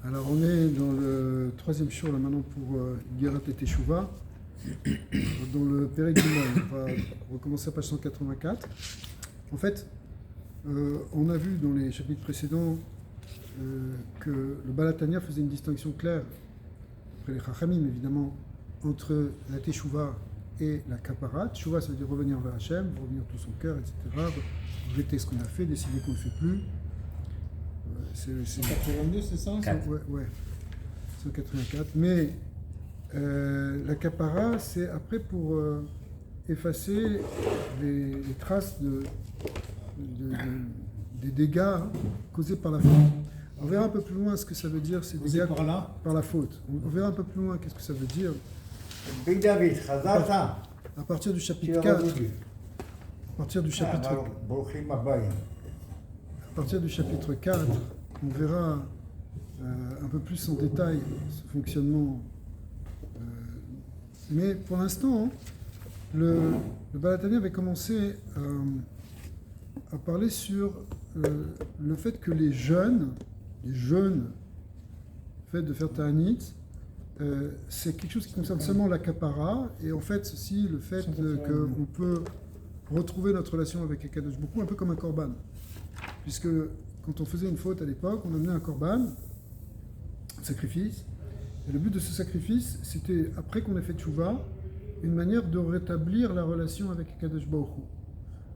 Alors on est dans le troisième shiur là maintenant pour Gerat et Teshuvah, dans le Pérek Gimel. On va recommencer à page 184. En fait, on a vu dans les chapitres précédents que le Baal HaTanya faisait une distinction claire, après les Chachamim évidemment, entre la Teshuvah et la Kapara. Teshuvah, ça veut dire revenir vers Hachem, revenir tout son cœur, etc. Regretter ce qu'on a fait, décider qu'on ne le fait plus. C'est 82, c'est ça? Ouais, 184. Mais la Kapara, c'est après pour effacer les traces des dégâts causés par la faute. On verra un peu plus loin ce que ça veut dire, ces dégâts par la faute. On verra un peu plus loin qu'est-ce que ça veut dire. À partir du chapitre 4. À partir du chapitre 4, on verra un peu plus en détail ce fonctionnement. Mais pour l'instant, le Baal HaTanya avait commencé à parler sur le fait que les jeunes, le fait de faire Ta'anit, c'est quelque chose qui concerne seulement la Kapara, et en fait, ceci, le fait qu'on peut retrouver notre relation avec Akadosh Baruch Hu, un peu comme un korban. Puisque quand on faisait une faute à l'époque, on amenait un korban, un sacrifice, et le but de ce sacrifice, c'était, après qu'on ait fait tchouva, une manière de rétablir la relation avec Akadosh Baruch Hu.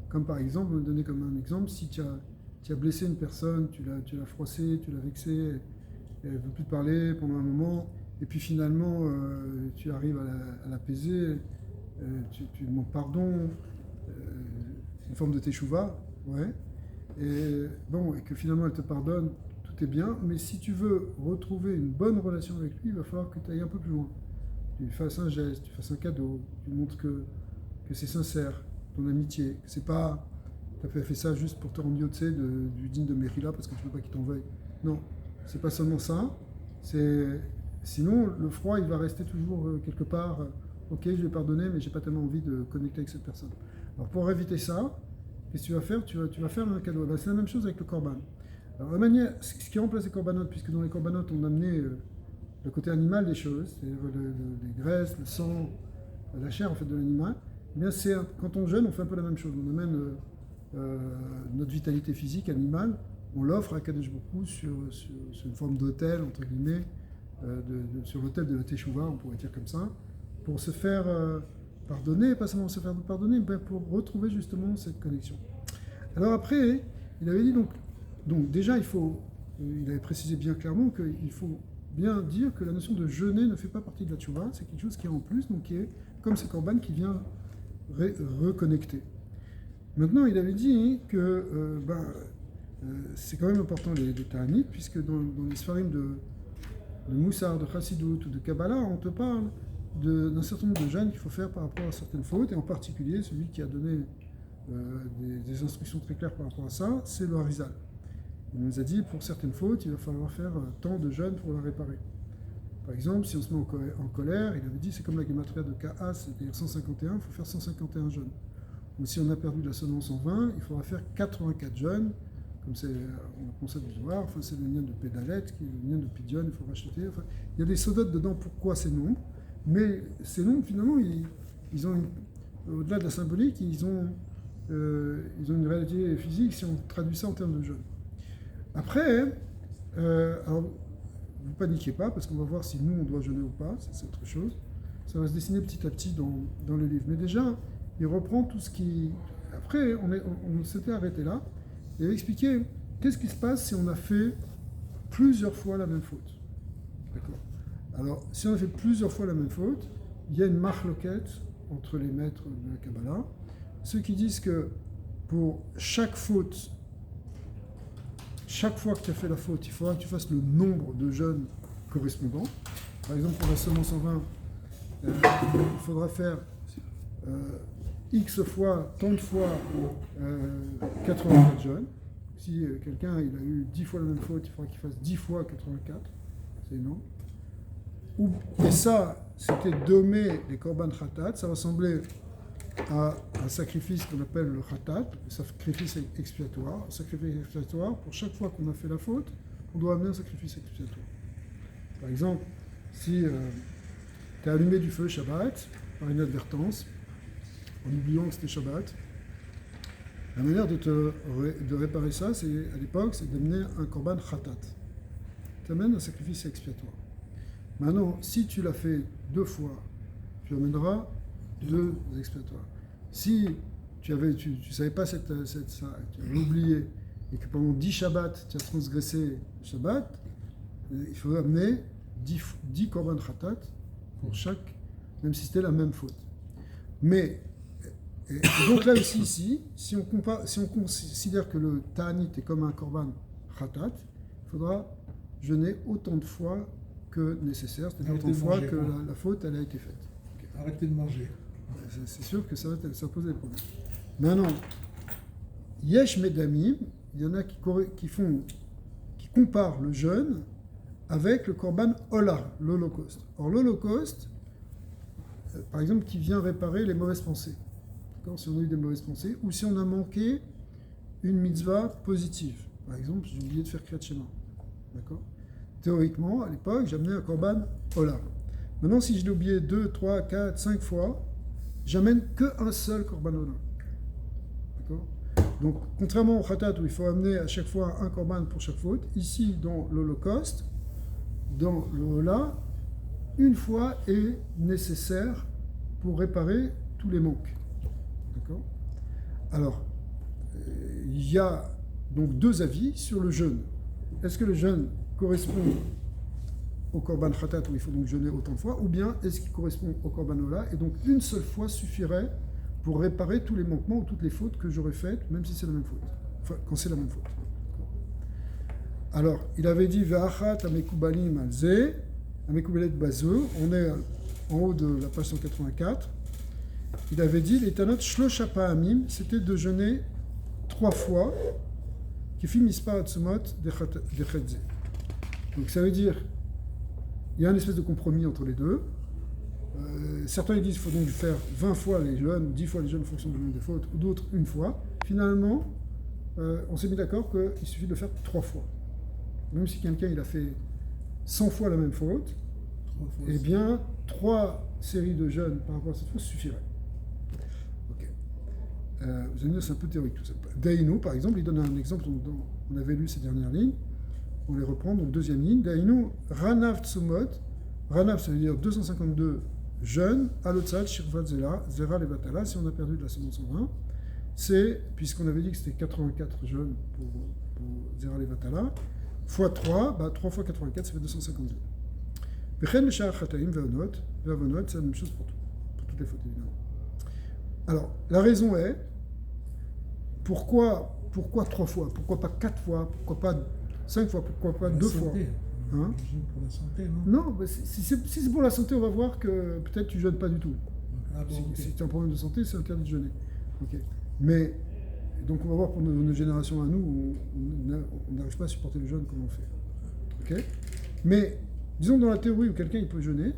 Comme par exemple, on va donner comme un exemple, si tu as blessé une personne, tu l'as froissée, tu l'as vexée, elle ne veut plus te parler pendant un moment, et puis finalement, tu arrives à l'apaiser, tu demandes pardon, une forme de teshuva, ouais. Et que finalement elle te pardonne, tout est bien, mais si tu veux retrouver une bonne relation avec lui, il va falloir que tu ailles un peu plus loin. Tu fasses un geste, tu fasses un cadeau, tu montres que c'est sincère, ton amitié, que c'est pas, tu as fait ça juste pour te rendre yotse du digne de Mérila parce que tu veux pas qu'il t'en veuille. Non, c'est pas seulement ça, sinon le froid il va rester toujours quelque part, ok je vais pardonner mais j'ai pas tellement envie de connecter avec cette personne. Alors pour éviter ça, qu'est-ce que tu vas faire? Tu vas faire un cadeau. C'est la même chose avec le korban. Alors la manière, ce qui remplace les corbanotes, puisque dans les corbanotes on amenait le côté animal des choses, c'est-à-dire les graisses, le sang, la chair en fait de l'animal, eh bien quand on jeûne on fait un peu la même chose. On amène notre vitalité physique animale, on l'offre à Kadosh Baruch Hu sur une forme d'autel, entre guillemets, sur l'autel de la Teshuvah, on pourrait dire comme ça, pour se faire pardonner, pas seulement se faire pardonner, mais pour retrouver justement cette connexion. Alors après, il avait dit donc déjà il avait précisé bien clairement qu'il faut bien dire que la notion de jeûner ne fait pas partie de la teshuvah, c'est quelque chose qui est en plus, donc qui est comme ces korban qui vient reconnecter. Maintenant, il avait dit que c'est quand même important les ta'anit, puisque dans les sfarim de Moussar, de Chassidut ou de Kabbalah, on te parle d'un certain nombre de jeûnes qu'il faut faire par rapport à certaines fautes, et en particulier celui qui a donné des instructions très claires par rapport à ça, c'est le Harizal. Il nous a dit pour certaines fautes, il va falloir faire tant de jeûnes pour la réparer. Par exemple, si on se met en colère, il avait dit c'est comme la gematria de Ka'as, c'est-à-dire 151, il faut faire 151 jeûnes. Ou si on a perdu la sonance en 20, il faudra faire 84 jeûnes, comme on apprend ça du Zohar, enfin c'est le lien de Pédalet, qui est le lien de Pidion, il faut racheter. Enfin, il y a des sodotes dedans, pourquoi ces nombres, mais ces nombres finalement, ils ont au-delà de la symbolique, ils ont une réalité physique si on traduit ça en termes de jeûne. Après, alors, vous paniquez pas, parce qu'on va voir si nous on doit jeûner ou pas, c'est autre chose. Ça va se dessiner petit à petit dans le livre. Mais déjà, il reprend tout ce qui... Après, on s'était arrêté là, et il avait expliqué qu'est-ce qui se passe si on a fait plusieurs fois la même faute. D'accord. Alors, si on a fait plusieurs fois la même faute, il y a une marloquette entre les maîtres de la Kabbalah. Ceux qui disent que pour chaque faute, chaque fois que tu as fait la faute, il faudra que tu fasses le nombre de jeûnes correspondants. Par exemple, pour la semence en 20, il faudra faire X fois, tant de fois 84 jeûnes. Si quelqu'un il a eu 10 fois la même faute, il faudra qu'il fasse 10 fois 84. C'est énorme. Et ça, c'était dommer les korban khatat. Ça ressemblait à un sacrifice qu'on appelle le khatat, le sacrifice expiatoire. Un sacrifice expiatoire, pour chaque fois qu'on a fait la faute, on doit amener un sacrifice expiatoire. Par exemple, si tu as allumé du feu Shabbat, par inadvertance, en oubliant que c'était Shabbat, la manière de réparer ça, c'est, à l'époque, c'est d'amener un korban khatat. Tu amènes un sacrifice expiatoire. Maintenant, si tu l'as fait 2 fois, tu amèneras 2 expiatoires. Si tu savais pas ça, tu avais oublié, et que pendant 10 Shabbats, tu as transgressé le Shabbat, il faut amener 10 korban khatat pour chaque, même si c'était la même faute. Mais, et donc là aussi, ici, si on considère que le ta'anit est comme un korban khatat, il faudra jeûner autant de fois que nécessaire, c'est-à-dire autant de fois que la faute elle a été faite. Okay. Arrêtez de manger. C'est sûr que ça pose des problèmes. Maintenant, Yesh Medamim, il y en a qui comparent le jeûne avec le korban Ola, l'Holocauste. Or, l'Holocauste, par exemple, qui vient réparer les mauvaises pensées. D'accord, si on a eu des mauvaises pensées, ou si on a manqué une mitzvah positive. Par exemple, j'ai oublié de faire Kriyat Shema. D'accord ? Théoriquement, à l'époque, j'amenais un korban Ola. Maintenant, si je l'ai oublié 2, 3, 4, 5 fois, j'amène qu'un seul korban Ola. D'accord ? Donc, contrairement au Khatat où il faut amener à chaque fois un korban pour chaque faute, ici, dans l'Holocauste, dans le Ola, une fois est nécessaire pour réparer tous les manques. D'accord ? Alors, il y a donc 2 avis sur le jeûne. Est-ce que le jeûne correspond au korban khatat où il faut donc jeûner autant de fois, ou bien est-ce qu'il correspond au korban ola et donc une seule fois suffirait pour réparer tous les manquements ou toutes les fautes que j'aurais faites, même si c'est la même faute, enfin quand c'est la même faute. Alors il avait dit ve'achat amekubalim alze amekubelet bazeu, on est en haut de la page 184. Il avait dit les tanot shlosha pa'amim, c'était de jeûner 3 fois qui fit mispar atzumot dechetze. Donc ça veut dire, il y a une espèce de compromis entre les deux. Certains ils disent qu'il faut donc faire 20 fois les jeûnes, 10 fois les jeûnes en fonction du nombre de fautes, ou d'autres une fois. Finalement, on s'est mis d'accord qu'il suffit de faire 3 fois. Même si quelqu'un il a fait 100 fois la même faute, eh bien 3 séries de jeûnes par rapport à cette faute suffirait. Ok. Vous allez dire c'est un peu théorique tout ça. Daïnou par exemple, il donne un exemple dont on avait lu ces dernières lignes. On les reprend, donc 2e ligne. Daïnou, Ranav Tsumot. Ranav, ça veut dire 252 jeunes. Alotsad, Shirvat Zera Levatala. Si on a perdu de la semaine 120, c'est, puisqu'on avait dit que c'était 84 jeunes pour Zera Levatala, fois 3, 3 fois 84, ça fait 252. Bechen Meshar Chataim Ve'onot. Ve'avonot, c'est la même chose pour toutes les fautes, évidemment. Alors, la raison est, pourquoi 3 fois? Pourquoi pas 4 fois? Pourquoi pas 5 fois, pourquoi pas 2 fois? Hein? Pour la santé, non? Non, si c'est pour la santé, on va voir que peut-être tu ne jeûnes pas du tout. Ah bon, si tu as un problème de santé, c'est interdit de jeûner. Okay. Mais, donc on va voir pour nos générations à nous, on n'arrive pas à supporter le jeûne, comment on fait. Okay. Mais, disons dans la théorie où quelqu'un il peut jeûner,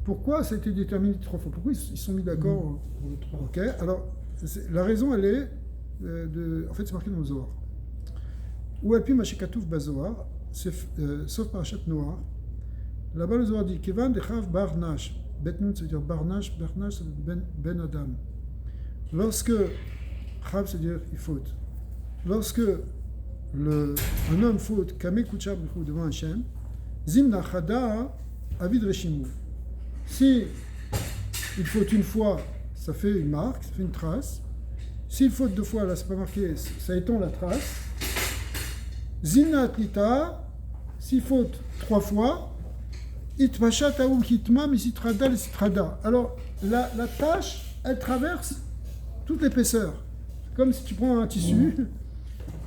pourquoi ça a été déterminé 3 fois? Pourquoi ils se sont mis d'accord pour le 3? Ok, alors, la raison, elle est, en fait c'est marqué dans le Zohar. Ou Alpi Mashekatouf Bazohar, sauf Parashat Noah. Là-bas, le Zohar dit Kevan Dechav Barnash. Betnoun, ça veut dire Barnash, Barnash, ça veut dire Ben Adam. Lorsque, Chav, ça veut dire il faute. Lorsque un homme faute, Kame Kuchab devant Hachem, Zimna Chada Avid Reshimu. Si il faute une fois, ça fait une marque, ça fait une trace. S'il faute 2 fois, là, c'est pas marqué, ça étend la trace. Zimna Atlita, s'il faute 3 fois, Itmasha Taoum Kitma, Misitrada, Lisitrada. Alors, la tâche, elle traverse toute l'épaisseur. Comme si tu prends un tissu.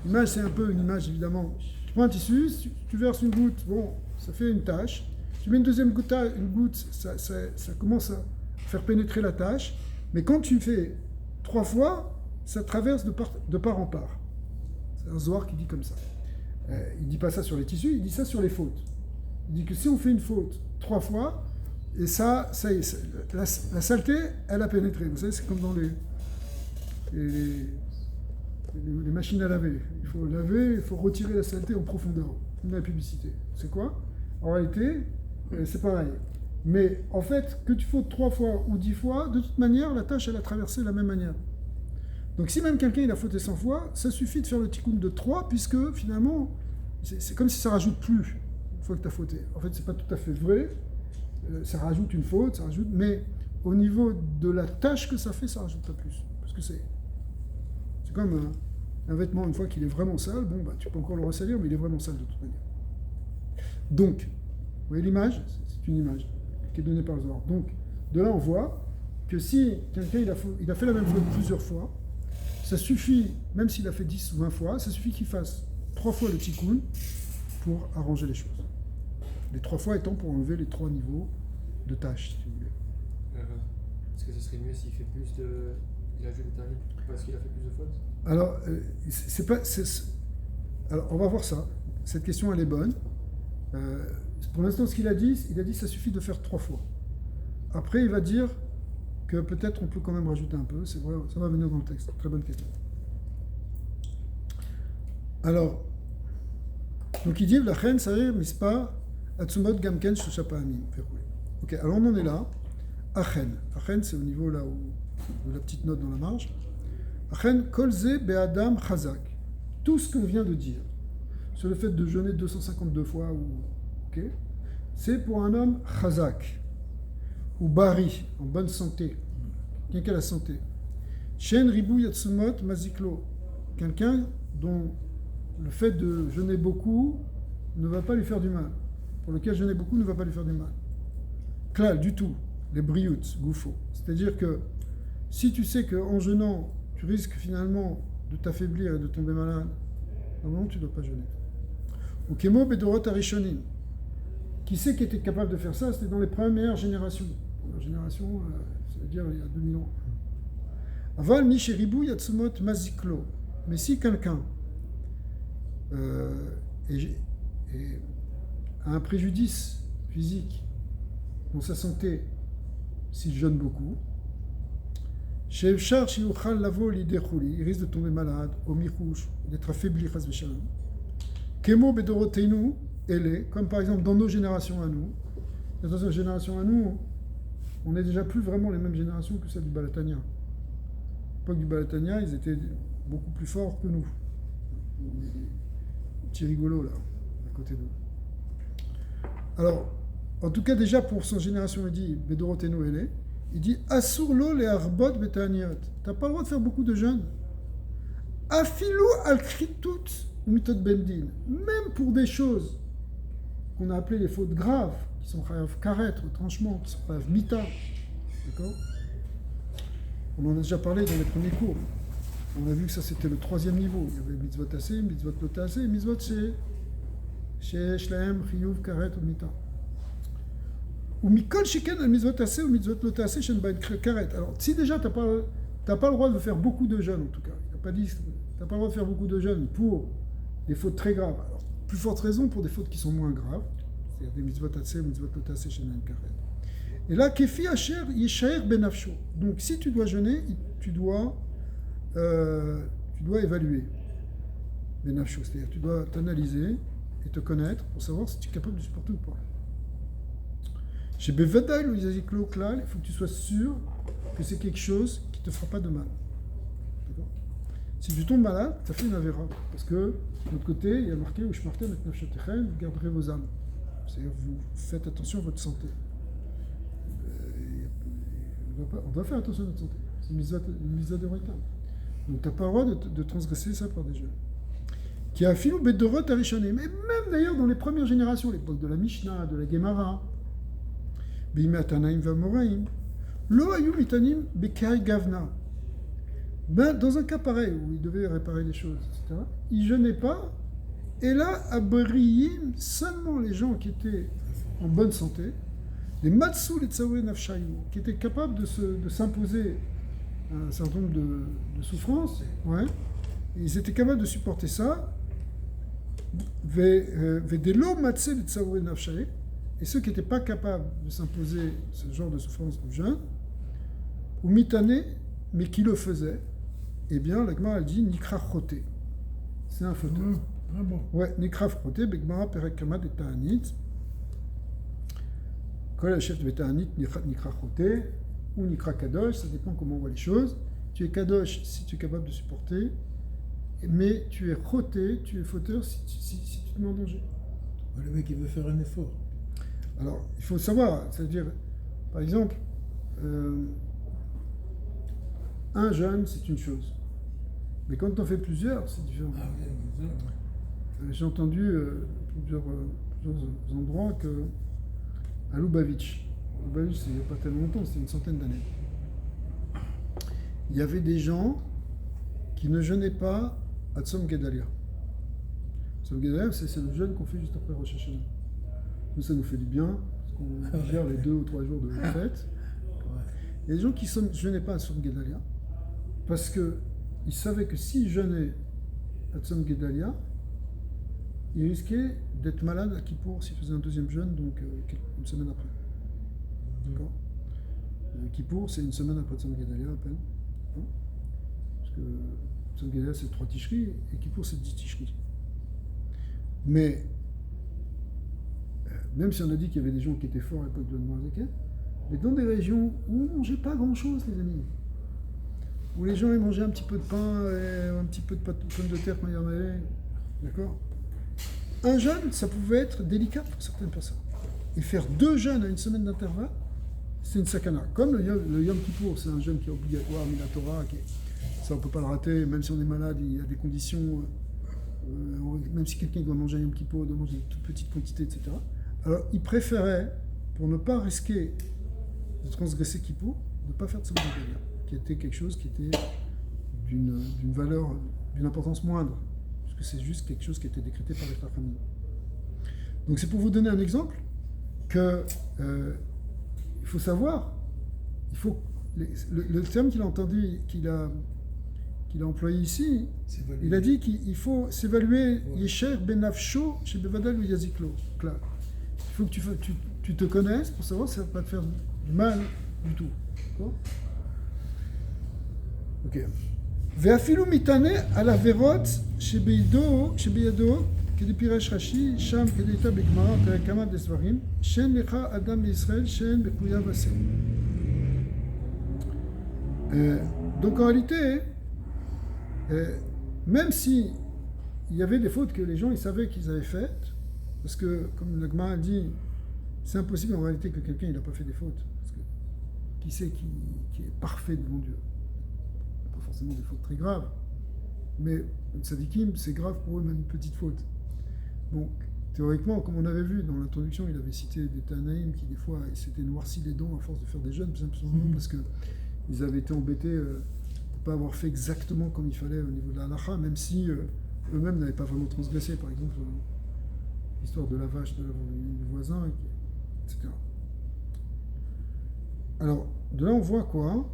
L'image, c'est un peu une image, évidemment. Tu prends un tissu, tu verses une goutte, bon, ça fait une tache. Tu mets une deuxième goutte, ça commence à faire pénétrer la tâche. Mais quand tu fais 3 fois, ça traverse de part en part. C'est un Zohar qui dit comme ça. Il ne dit pas ça sur les tissus, il dit ça sur les fautes. Il dit que si on fait une faute 3 fois, et ça y est, la saleté, elle a pénétré. Vous savez, c'est comme dans les machines à laver. Il faut laver, il faut retirer la saleté en profondeur. Comme la publicité. C'est quoi? En réalité, c'est pareil. Mais en fait, que tu fautes 3 fois ou 10 fois, de toute manière, la tâche, elle a traversé de la même manière. Donc si même quelqu'un il a fauté 100 fois, ça suffit de faire le tikkun de 3, puisque finalement, c'est comme si ça rajoute plus une fois que tu as fauté. En fait, c'est pas tout à fait vrai. Ça rajoute une faute, ça rajoute, mais au niveau de la tâche que ça fait, ça rajoute pas plus. Parce que c'est comme un vêtement, une fois qu'il est vraiment sale, bon, bah, tu peux encore le ressalir, mais il est vraiment sale de toute manière. Donc, vous voyez l'image? C'est une image qui est donnée par le Zohar. Donc, de là, on voit que si quelqu'un il a fait la même faute plusieurs fois, ça suffit, même s'il a fait 10 ou 20 fois, ça suffit qu'il fasse 3 fois le tikkun pour arranger les choses. Les 3 fois étant pour enlever les 3 niveaux de tâches, si vous voulez. Est-ce que ce serait mieux s'il fait plus de... Il ajoute des tarifs parce qu'il a fait plus de fautes? Alors, alors, on va voir ça. Cette question, elle est bonne. Pour l'instant, ce qu'il a dit ça suffit de faire 3 fois. Après, il va dire que peut-être on peut quand même rajouter un peu. C'est vrai, ça va venir dans le texte. Très bonne question. Alors, donc il dit la reine sarir mispa atsumot gamken shushapaamim. Ok, alors on en est là. Achen. Achen, c'est au niveau là où de la petite note dans la marge. Achen kolze be'adam chazak. Tout ce qu'on vient de dire sur le fait de jeûner 252 fois, c'est pour un homme chazak ou bari, en bonne santé, quelqu'un qui a la santé. Shen ribou yatsumot maziklo, quelqu'un dont le fait de jeûner beaucoup ne va pas lui faire du mal, pour lequel jeûner beaucoup ne va pas lui faire du mal. Klal, du tout, les brioutes, goufo. C'est-à-dire que si tu sais qu'en jeûnant, tu risques finalement de t'affaiblir et de tomber malade, normalement tu ne dois pas jeûner. Ou Kemo Bedorot Arishonim. Qui c'est qui était capable de faire ça? C'était dans les premières générations. La génération, ça veut dire il y a 2000 ans. Aval Misheribu Yatsumot Maziklo. Mais si quelqu'un a un préjudice physique dans sa santé, s'il jeûne beaucoup, il risque de tomber malade, au mirouche, d'être affaibli, Kemo Bedorotenu, comme par exemple dans nos générations à nous. Dans nos générations à nous, on n'est déjà plus vraiment les mêmes générations que celles du Balatania. À l'époque du Balatania, ils étaient beaucoup plus forts que nous. Les petits rigolos là, à côté d'eux. Alors, en tout cas déjà pour son génération, il dit Bedorotenu ele, il dit Asurlo le arbot betaniot. T'as pas le droit de faire beaucoup de jeûnes. Afilou al kritut mitot bendin. Même pour des choses qu'on a appelées les fautes graves, qui sont chayav karet, retranchement, qui sont chayav mita. D'accord? On en a déjà parlé dans les premiers cours. On a vu que ça c'était le 3e niveau. Il y avait mitzvot assez, mitzvot lo assez, mitzvot chez shlaem, chiyuv, karet ou mita. Ou mikol shiken al mitzvot assez ou mitzvot lo assez shen bain karet. Alors si déjà t'as pas le droit de faire beaucoup de jeûnes en tout cas. Il n'a pas dit t'as pas le droit de faire beaucoup de jeûnes pour des fautes très graves. Alors, plus forte raison pour des fautes qui sont moins graves. C'est-à-dire des mitzvot assez, mitzvot lo assez chez bain karet. Et là, kefi asher yishaer benafsho. Donc si tu dois jeûner, tu dois évaluer benafsho. C'est-à-dire tu dois t'analyser et te connaître pour savoir si tu es capable de supporter ou pas. Chez Bevadaï, il faut que tu sois sûr que c'est quelque chose qui ne te fera pas de mal. D'accord? Si tu tombes malade, ça fait une avéra. Parce que, de l'autre côté, il y a marqué où je partais avec Nafshatechem, vous garderez vos âmes. C'est-à-dire vous faites attention à votre santé. On doit faire attention à notre santé. C'est une mise à de retard. Donc tu n'as pas le droit de transgresser ça par des jeux. Qui a filou bedorot arishonim. Mais même d'ailleurs dans les premières générations, l'époque de la Mishnah, de la Gemara, Bimatanaim vamoraim, lo ayu mitanim bekai gavna. Ben, dans un cas pareil, où il devait réparer des choses, etc., il ne jeûnait pas, et là, à Briyim, seulement les gens qui étaient en bonne santé, les Matsu les Tsaoué Nafshayu, qui étaient capables de s'imposer un certain nombre de souffrances, ouais, ils étaient capables de supporter ça, Vedelo Matse les Tsaoué Nafshayu, et ceux qui n'étaient pas capables de s'imposer ce genre de souffrance du jeûne, ou Mitane, mais qui le faisaient, eh bien, la Gemara dit Nikra Chote. C'est un fauteur. Ah bon. Ouais, Nikra Chote, Begmara Perek Kamad et Ta'anit. Kol chef de Betanit Nikra Choté ou Nikra Kadosh, ça dépend comment on voit les choses. Tu es Kadosh si tu es capable de supporter, mais tu es Choté, tu es fauteur si tu te mets en danger. Le mec, il veut faire un effort. Alors, il faut savoir, c'est-à-dire, par exemple, un jeûne, c'est une chose. Mais quand tu en fais plusieurs, c'est différent. Ah oui, c'est ça, ouais. J'ai entendu plusieurs endroits que à Lubavitch, c'est il n'y a pas tellement longtemps, c'était une centaine d'années, il y avait des gens qui ne jeûnaient pas à Tzom Gedalia. Tzom Gedalia, c'est le jeûne qu'on fait juste après Rosh Hashanah. Nous, ça nous fait du bien, parce qu'on gère les 2 ou 3 jours de fête. Ouais. Il y a des gens qui ne jeûnaient pas à Tzom Gedalia, parce qu'ils savaient que s'ils jeûnaient à Tzom Gedalia, ils risquaient d'être malades à Kippour s'ils faisaient un deuxième jeûne, donc une semaine après. D'accord. Kippour, c'est une semaine après Tzom Gedalia à peine. Hein, parce que Tzom Gedalia, c'est 3 Tishri, et Kippour, c'est 10 Tishri. Mais, même si on a dit qu'il y avait des gens qui étaient forts à l'époque de Noirzaket, mais dans des régions où on ne mangeait pas grand-chose, les amis, où les gens ils mangeaient un petit peu de pain, et un petit peu de pommes de terre quand il y en avait, d'accord. Un jeûne, ça pouvait être délicat pour certaines personnes. Et faire 2 jeûnes à une semaine d'intervalle, c'est une sakana. Comme le Yom Kippour, c'est un jeûne qui est obligatoire, mais la Torah, ça on ne peut pas le rater, même si on est malade, il y a des conditions, même si quelqu'un doit manger un Yom Kippour, doit manger une toute petite quantité, etc. Alors, il préférait, pour ne pas risquer de transgresser Kippour, ne pas faire de Tzom Gedalia, qui était quelque chose qui était d'une valeur, d'une importance moindre. C'est juste quelque chose qui a été décrété par les Chachamim. Donc c'est pour vous donner un exemple que il faut savoir, le terme qu'il a entendu, qu'il a employé ici, il a dit qu'il faut s'évaluer Yesher benafsho chez Bevadal ou Yaziklo. Il faut que tu te connaisses pour savoir si ça va pas te faire du mal du tout. D'accord ? Ok. ואפילו מתענה על עבירות שבידו כדי פירש רש"י שם כדי איתה בגמרא פרק כמה דסברים שאין לך אדם בישראל שאין מחויב עשה. Donc en réalité, même si il y avait des fautes que les gens ils savaient qu'ils avaient faites, parce que comme le Gemara dit, c'est impossible en réalité que quelqu'un il n'a pas fait des fautes, parce que qui c'est qui est parfait devant Dieu? Forcément des fautes très graves, mais les tzadikim, c'est grave pour eux même une petite faute. Donc théoriquement, comme on avait vu dans l'introduction, il avait cité des Tanaïm qui des fois s'étaient noircis les dents à force de faire des jeûnes, simplement parce qu'ils avaient été embêtés de ne pas avoir fait exactement comme il fallait au niveau de la halacha, même si eux-mêmes n'avaient pas vraiment transgressé, par exemple l'histoire de la vache du voisin, etc. Alors de là on voit quoi?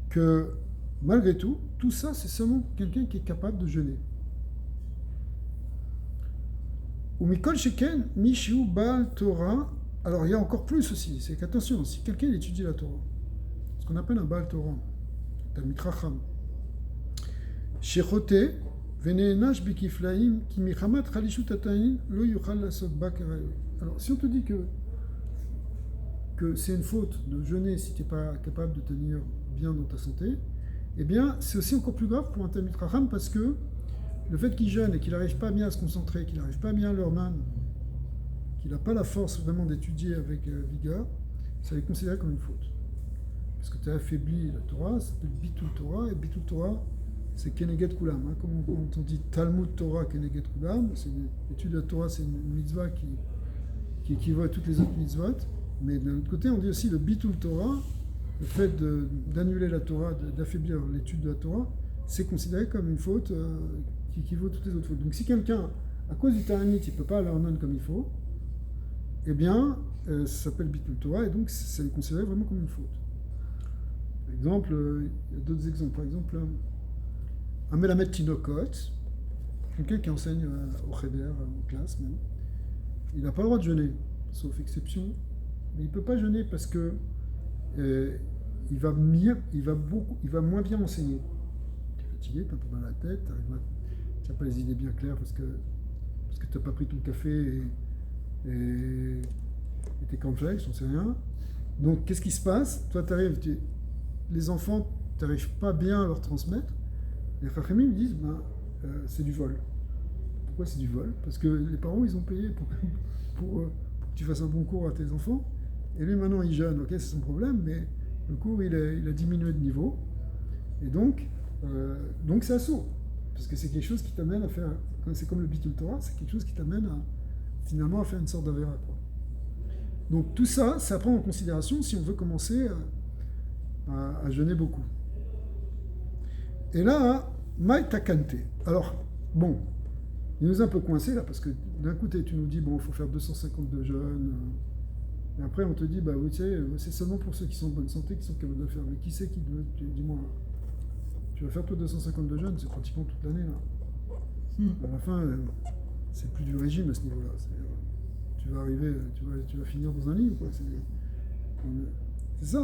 Que malgré tout, tout ça, c'est seulement quelqu'un qui est capable de jeûner. Ou Mikol Sheken, Mishiu Baal Torah. Alors il y a encore plus aussi, c'est qu'attention, si quelqu'un étudie la Torah, ce qu'on appelle un Baal Torah, Talmid Chacham, Shechote, Venenash Bikiflaim, Ki Michamat Chalishut Atayin, Lo Yuchal Lasot Ba Karayo. Alors si on te dit que c'est une faute de jeûner si tu n'es pas capable de tenir bien dans ta santé, eh bien, c'est aussi encore plus grave pour un Talmid Chacham parce que le fait qu'il jeûne et qu'il n'arrive pas bien à se concentrer, qu'il n'arrive pas bien à l'ornan, qu'il n'a pas la force vraiment d'étudier avec vigueur, ça est considéré comme une faute. Parce que tu as affaibli la Torah, ça s'appelle Bitul Torah, et Bitul Torah, c'est Keneget Kulam. Hein. Comme on dit Talmud Torah Keneget Kulam, l'étude de la Torah, c'est une mitzvah qui équivaut à toutes les autres mitzvot, mais d'un autre côté, on dit aussi le Bitul Torah, le fait d'annuler la Torah, d'affaiblir l'étude de la Torah, c'est considéré comme une faute qui équivaut à toutes les autres fautes. Donc si quelqu'un, à cause du Ta'anit, il ne peut pas aller en comme il faut, eh bien, ça s'appelle Bitul Torah, et donc c'est considéré vraiment comme une faute. Par exemple, il y a d'autres exemples. Par exemple, un Melamed Tinokot, quelqu'un qui enseigne au Cheder, en classe même, il n'a pas le droit de jeûner, sauf exception, mais il ne peut pas jeûner parce que il va moins bien enseigner. Tu es fatigué, tu as un peu mal à la tête, tu n'as pas les idées bien claires parce que tu n'as pas pris ton café et tes cornflakes, j'en sais rien. Donc, qu'est-ce qui se passe? Toi, les enfants, tu n'arrives pas bien à leur transmettre. Les Chachamim me disent, c'est du vol. Pourquoi c'est du vol? Parce que les parents, ils ont payé pour que tu fasses un bon cours à tes enfants. Et lui, maintenant, il jeûne, ok, c'est son problème, mais le cours, il a diminué de niveau. Et donc c'est assaut. Parce que c'est quelque chose qui t'amène à faire, c'est comme le Bitul Torah, c'est quelque chose qui t'amène finalement à faire une sorte d'avéra. Donc tout ça, c'est à prendre en considération si on veut commencer à jeûner beaucoup. Et là, Maï Takante. Alors, bon, il nous a un peu coincé là, parce que d'un côté, tu nous dis, bon, il faut faire 252 jeûnes. Et après, on te dit, bah oui, tu sais, c'est seulement pour ceux qui sont en bonne santé qui sont capables de le faire. Mais qui c'est qui doit, dis-moi, tu vas faire toi 252 jeûnes, c'est pratiquement toute l'année là. À la fin, c'est plus du régime à ce niveau-là. Tu vas arriver, tu vas finir dans un lit, quoi. C'est ça.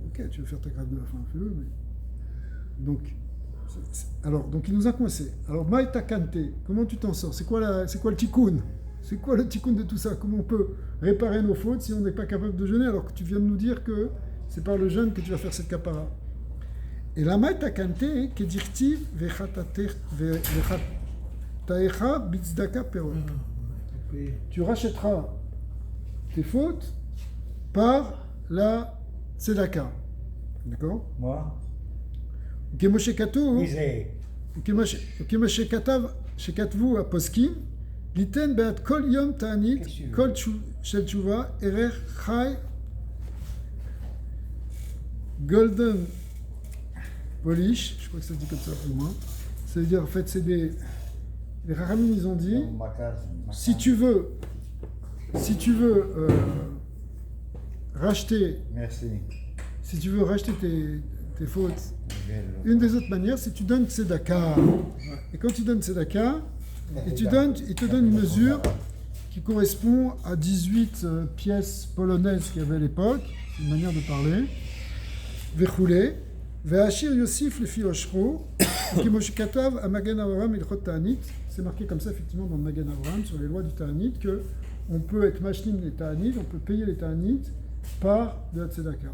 Ok, tu veux faire ta grève de la faim, fais-le. Mais... Donc il nous a coincé. Alors, Maïta Kante, comment tu t'en sors? C'est quoi le tikkun? C'est quoi le tikkun de tout ça? Comment on peut réparer nos fautes si on n'est pas capable de jeûner alors que tu viens de nous dire que c'est par le jeûne que tu vas faire cette kapara? Et la Maïta Kante, que dirtiv vechataecha bitzdaka perot. Tu rachèteras tes fautes par la tzedaka. D'accord? Moi, Kemoshe Katu, disais, Kemoshe Katav, Shekatvu Aposkim, Liten Beat Kol Yom Ta'anit, Kol Shel Tshuva, Erer Chai, Golden Polish, je crois que ça se dit comme ça plus ou moins. Ça veut dire, en fait, c'est des. Les Rahamim, ils ont dit, si tu veux racheter, merci. si tu veux racheter tes fautes, une des autres manières, c'est que tu donnes tzedaka. Et quand tu donnes tzedaka, il te donne une mesure qui correspond à 18 pièces polonaises qu'il y avait à l'époque, c'est une manière de parler. Vechoulé, ve'ashir yosif lefi oshro, kimosh katav a Magen Avraham ilchot ta'anit. C'est marqué comme ça effectivement dans le Magen Avraham sur les lois du ta'anit que on peut être mashlim les ta'anit, on peut payer les ta'anit par de la tzedaka.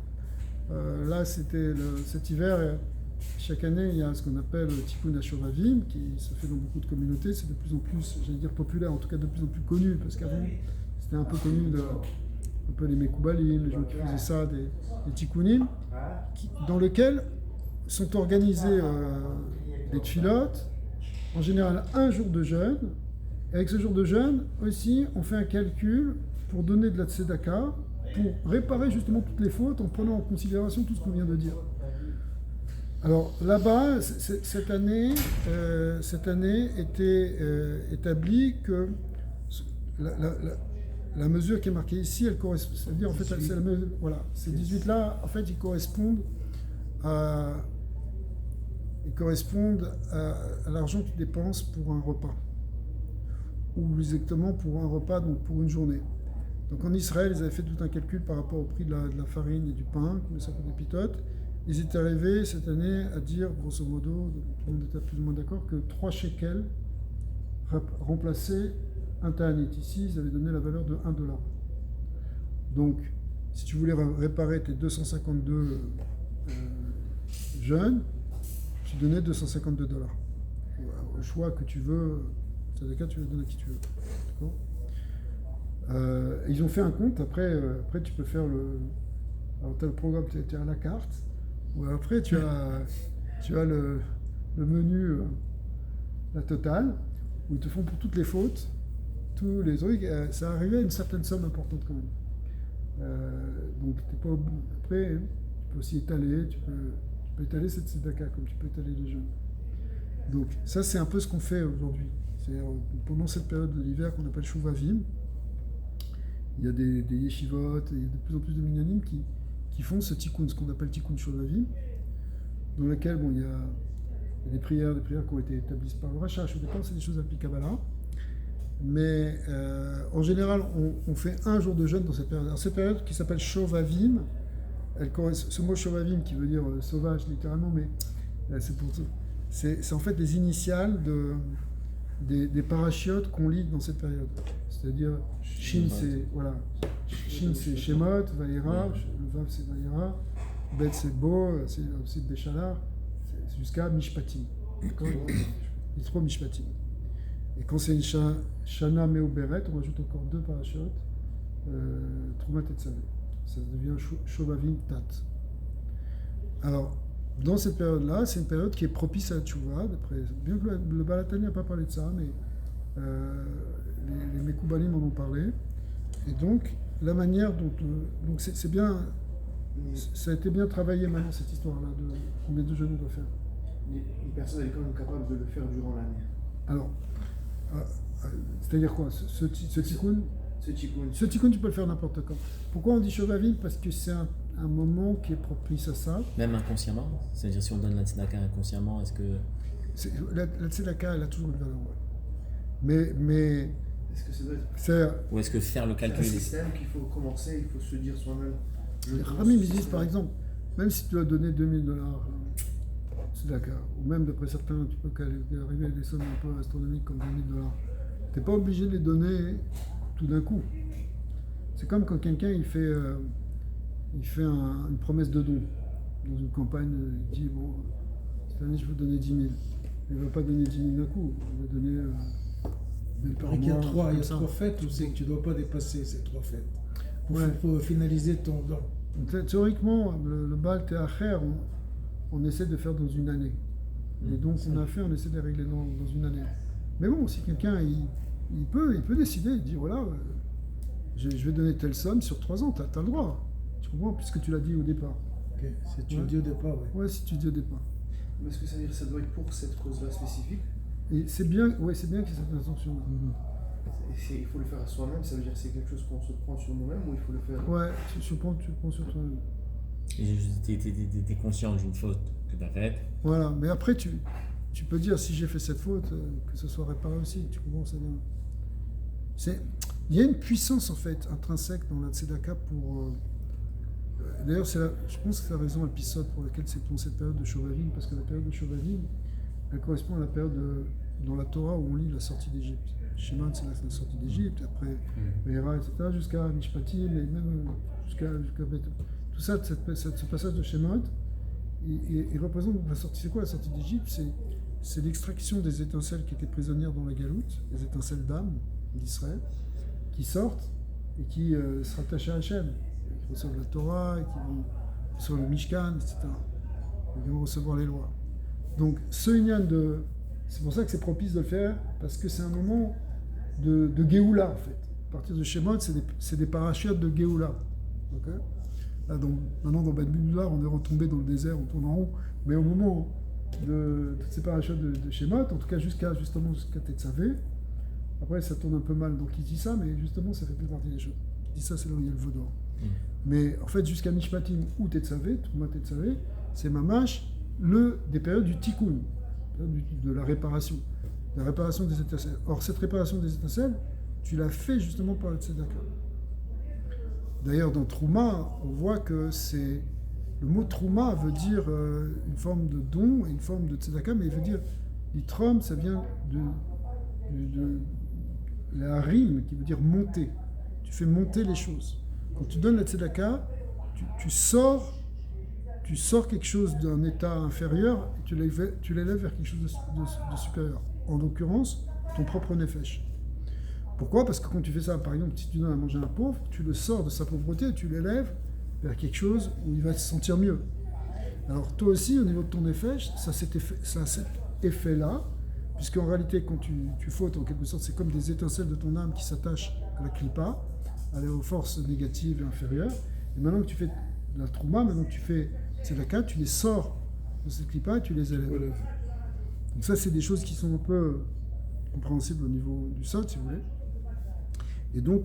Là, c'était cet hiver, chaque année, il y a ce qu'on appelle le Tikkun HaShovavim, qui se fait dans beaucoup de communautés. C'est de plus en plus, j'allais dire populaire, en tout cas de plus en plus connu, parce qu'avant, c'était un peu connu un peu les Mekoubalim, les gens qui faisaient ça, des Tikkunim, dans lesquels sont organisés des tfilotes, en général un jour de jeûne. Et avec ce jour de jeûne, aussi, on fait un calcul pour donner de la tzedaka, pour réparer justement toutes les fautes en prenant en considération tout ce qu'on vient de dire. Alors là-bas, cette année était établie que la mesure qui est marquée ici, elle correspond, c'est-à-dire en fait, c'est la mesure, voilà, ces 18-là, en fait, ils correspondent à l'argent que tu dépenses pour un repas, ou plus exactement pour un repas, donc pour une journée. Donc en Israël, ils avaient fait tout un calcul par rapport au prix de la farine et du pain, comme ça coûte des pitotes. Ils étaient arrivés cette année à dire, grosso modo, tout le monde était plus ou moins d'accord, que 3 shekels remplaçaient un ta'anit. Ici, ils avaient donné la valeur de $1. Donc, si tu voulais réparer tes 252 jeûnes, tu donnais $252. Au choix que tu veux, c'est le cas, tu le donnes à qui tu veux. D'accord? Ils ont fait un compte, après tu peux faire alors tu as le programme, tu es à la carte, ou après tu as le menu, la totale, où ils te font pour toutes les fautes, tous les trucs, ça arrivait à une certaine somme importante quand même. Donc t'es pas après, tu peux aussi étaler, tu peux étaler cette tzedaka comme tu peux étaler les jeûnes. Donc ça c'est un peu ce qu'on fait aujourd'hui. C'est pendant cette période de l'hiver qu'on appelle Shuvavim. Il y a des yeshivot, il y a de plus en plus de minyanim qui font ce tikkun, ce qu'on appelle tikkun Shuvavim, dans lequel il y a des prières qui ont été établies par le Rashash. Au départ, c'est des choses applicables là. Mais en général, on fait un jour de jeûne dans cette période. Alors, cette période qui s'appelle Shuvavim, ce mot Shuvavim qui veut dire sauvage littéralement, mais c'est en fait des initiales des parachiotes qu'on lit dans cette période. C'est-à-dire, Shin, c'est voilà, Shin c'est Shemot, Vaïra, le Vav c'est Vaïra, Bet c'est Bo, c'est aussi Béchalar, c'est jusqu'à Mishpatim. D'accord. Yitro Mishpatim. Et quand c'est une Shana Meoberet, on rajoute encore 2 parachutes, Troumat et Tzavé. Ça devient Shovavim Tat. Alors, dans cette période-là, c'est une période qui est propice à la tchouva, bien que le Baal HaTanya n'a pas parlé de ça, mais les Mekoubalim en ont parlé. Et donc, la manière dont... donc c'est bien... Ça a été bien travaillé maintenant, cette histoire-là, de combien de jeûnes on doit faire. Une personne elle est quand même capable de le faire durant l'année. Alors, c'est-à-dire quoi? Ce tikkun, Ce tikkun, tu peux le faire n'importe quand. Pourquoi on dit Shovavim? Parce que c'est un moment qui est propice à ça. Même inconsciemment? C'est-à-dire si on donne la tzedaka inconsciemment, est-ce que... La tzedaka, elle a toujours une valeur, ouais. Mais est-ce que ça doit être c'est... Ou est-ce que faire le un calcul... système qu'il faut commencer, il faut se dire soi-même. Les Ramim ils disent par exemple, même si tu dois donner $2000, tzedaka, ou même d'après certains, tu peux arriver à des sommes un peu astronomiques comme $20,000, tu n'es pas obligé de les donner tout d'un coup. C'est comme quand quelqu'un il fait une promesse de don dans une campagne, il dit bon, cette année je veux donner 10 000. Il ne va pas donner 10 000 d'un coup, il va donner Il paraît qu'il y a trois fêtes où c'est que tu ne dois pas dépasser ces 3 fêtes. Il faut finaliser ton don. Théoriquement, le Baal Teacher, on essaie de faire dans une année. Et donc on a fait, on essaie de les régler dans une année. Mais bon, si quelqu'un il peut décider, il dit voilà, je vais donner telle somme sur 3 ans, tu as le droit. Tu comprends, puisque tu l'as dit au départ. Ok, si tu le dis au départ, oui. Ouais, si tu le dis au départ. Mais est-ce que ça veut dire que ça doit être pour cette cause-là spécifique? Et c'est bien qu'il y ait cette intention-là. Il faut le faire à soi-même, ça veut dire que c'est quelque chose qu'on se prend sur nous-mêmes ou il faut le faire? Ouais, tu prends sur toi-même. Tu es conscient d'une faute que tu as faite. Voilà, mais après tu peux dire si j'ai fait cette faute, que ce soit réparé aussi. Tu comprends, il y a une puissance en fait intrinsèque dans la tzedaka pour. D'ailleurs, je pense que c'est la raison épisode pour laquelle c'est pour cette période de Shovavim, parce que la période de Shovavim, elle correspond à la période dans la Torah où on lit la sortie d'Égypte. Shemot, c'est la sortie d'Égypte, après Veira, etc., jusqu'à Mishpatim, et même jusqu'à tout ça, ce passage de Shemot, il représente la sortie. C'est quoi la sortie d'Égypte? C'est l'extraction des étincelles qui étaient prisonnières dans la galoute, les étincelles d'âme d'Israël, qui sortent et qui se rattachent à Hachem, qui reçoivent la Torah, qui vont sur le Mishkan, etc. Ils vont recevoir les lois. Donc ce Inyan c'est pour ça que c'est propice de le faire, parce que c'est un moment de Géoula en fait. À partir de Shemot, c'est des parachutes de Géoula. Okay. Là, maintenant dans Ben Bidoular, on est retombé dans le désert, on tourne en rond, mais au moment de toutes ces parachutes de Shemot, en tout cas jusqu'à Tetzavé, après ça tourne un peu mal, donc il dit ça, mais justement ça fait plus partie des choses. Il dit ça, c'est là où il y a le Vaudor. Mais en fait, jusqu'à Mishpatim ou Tetzavé, Trouma Tetzavé, c'est Mamash, des périodes du Tikkun, de la réparation des étincelles. Or, cette réparation des étincelles, tu l'as fait justement par le tzedaka. D'ailleurs, dans Trouma, on voit que le mot Trouma veut dire une forme de don et une forme de tzedaka, mais il veut dire l'itrom, ça vient de la rime qui veut dire monter. Tu fais monter les choses. Quand tu donnes la tzedaka, tu sors quelque chose d'un état inférieur et tu l'élèves vers quelque chose de supérieur. En l'occurrence, ton propre nefesh. Pourquoi? Parce que quand tu fais ça, par exemple, si tu donnes à manger à un pauvre, tu le sors de sa pauvreté et tu l'élèves vers quelque chose où il va se sentir mieux. Alors toi aussi, au niveau de ton nefesh, ça a cet effet-là, puisqu'en réalité, quand tu fautes, en quelque sorte, c'est comme des étincelles de ton âme qui s'attachent à la klipa, aux forces négatives et inférieures. Et maintenant que tu fais la trouma, maintenant que tu fais tzedaka, tu les sors de cette klipa et tu les élèves. Voilà. Donc ça, c'est des choses qui sont un peu compréhensibles au niveau du sod, si vous voulez. Et donc,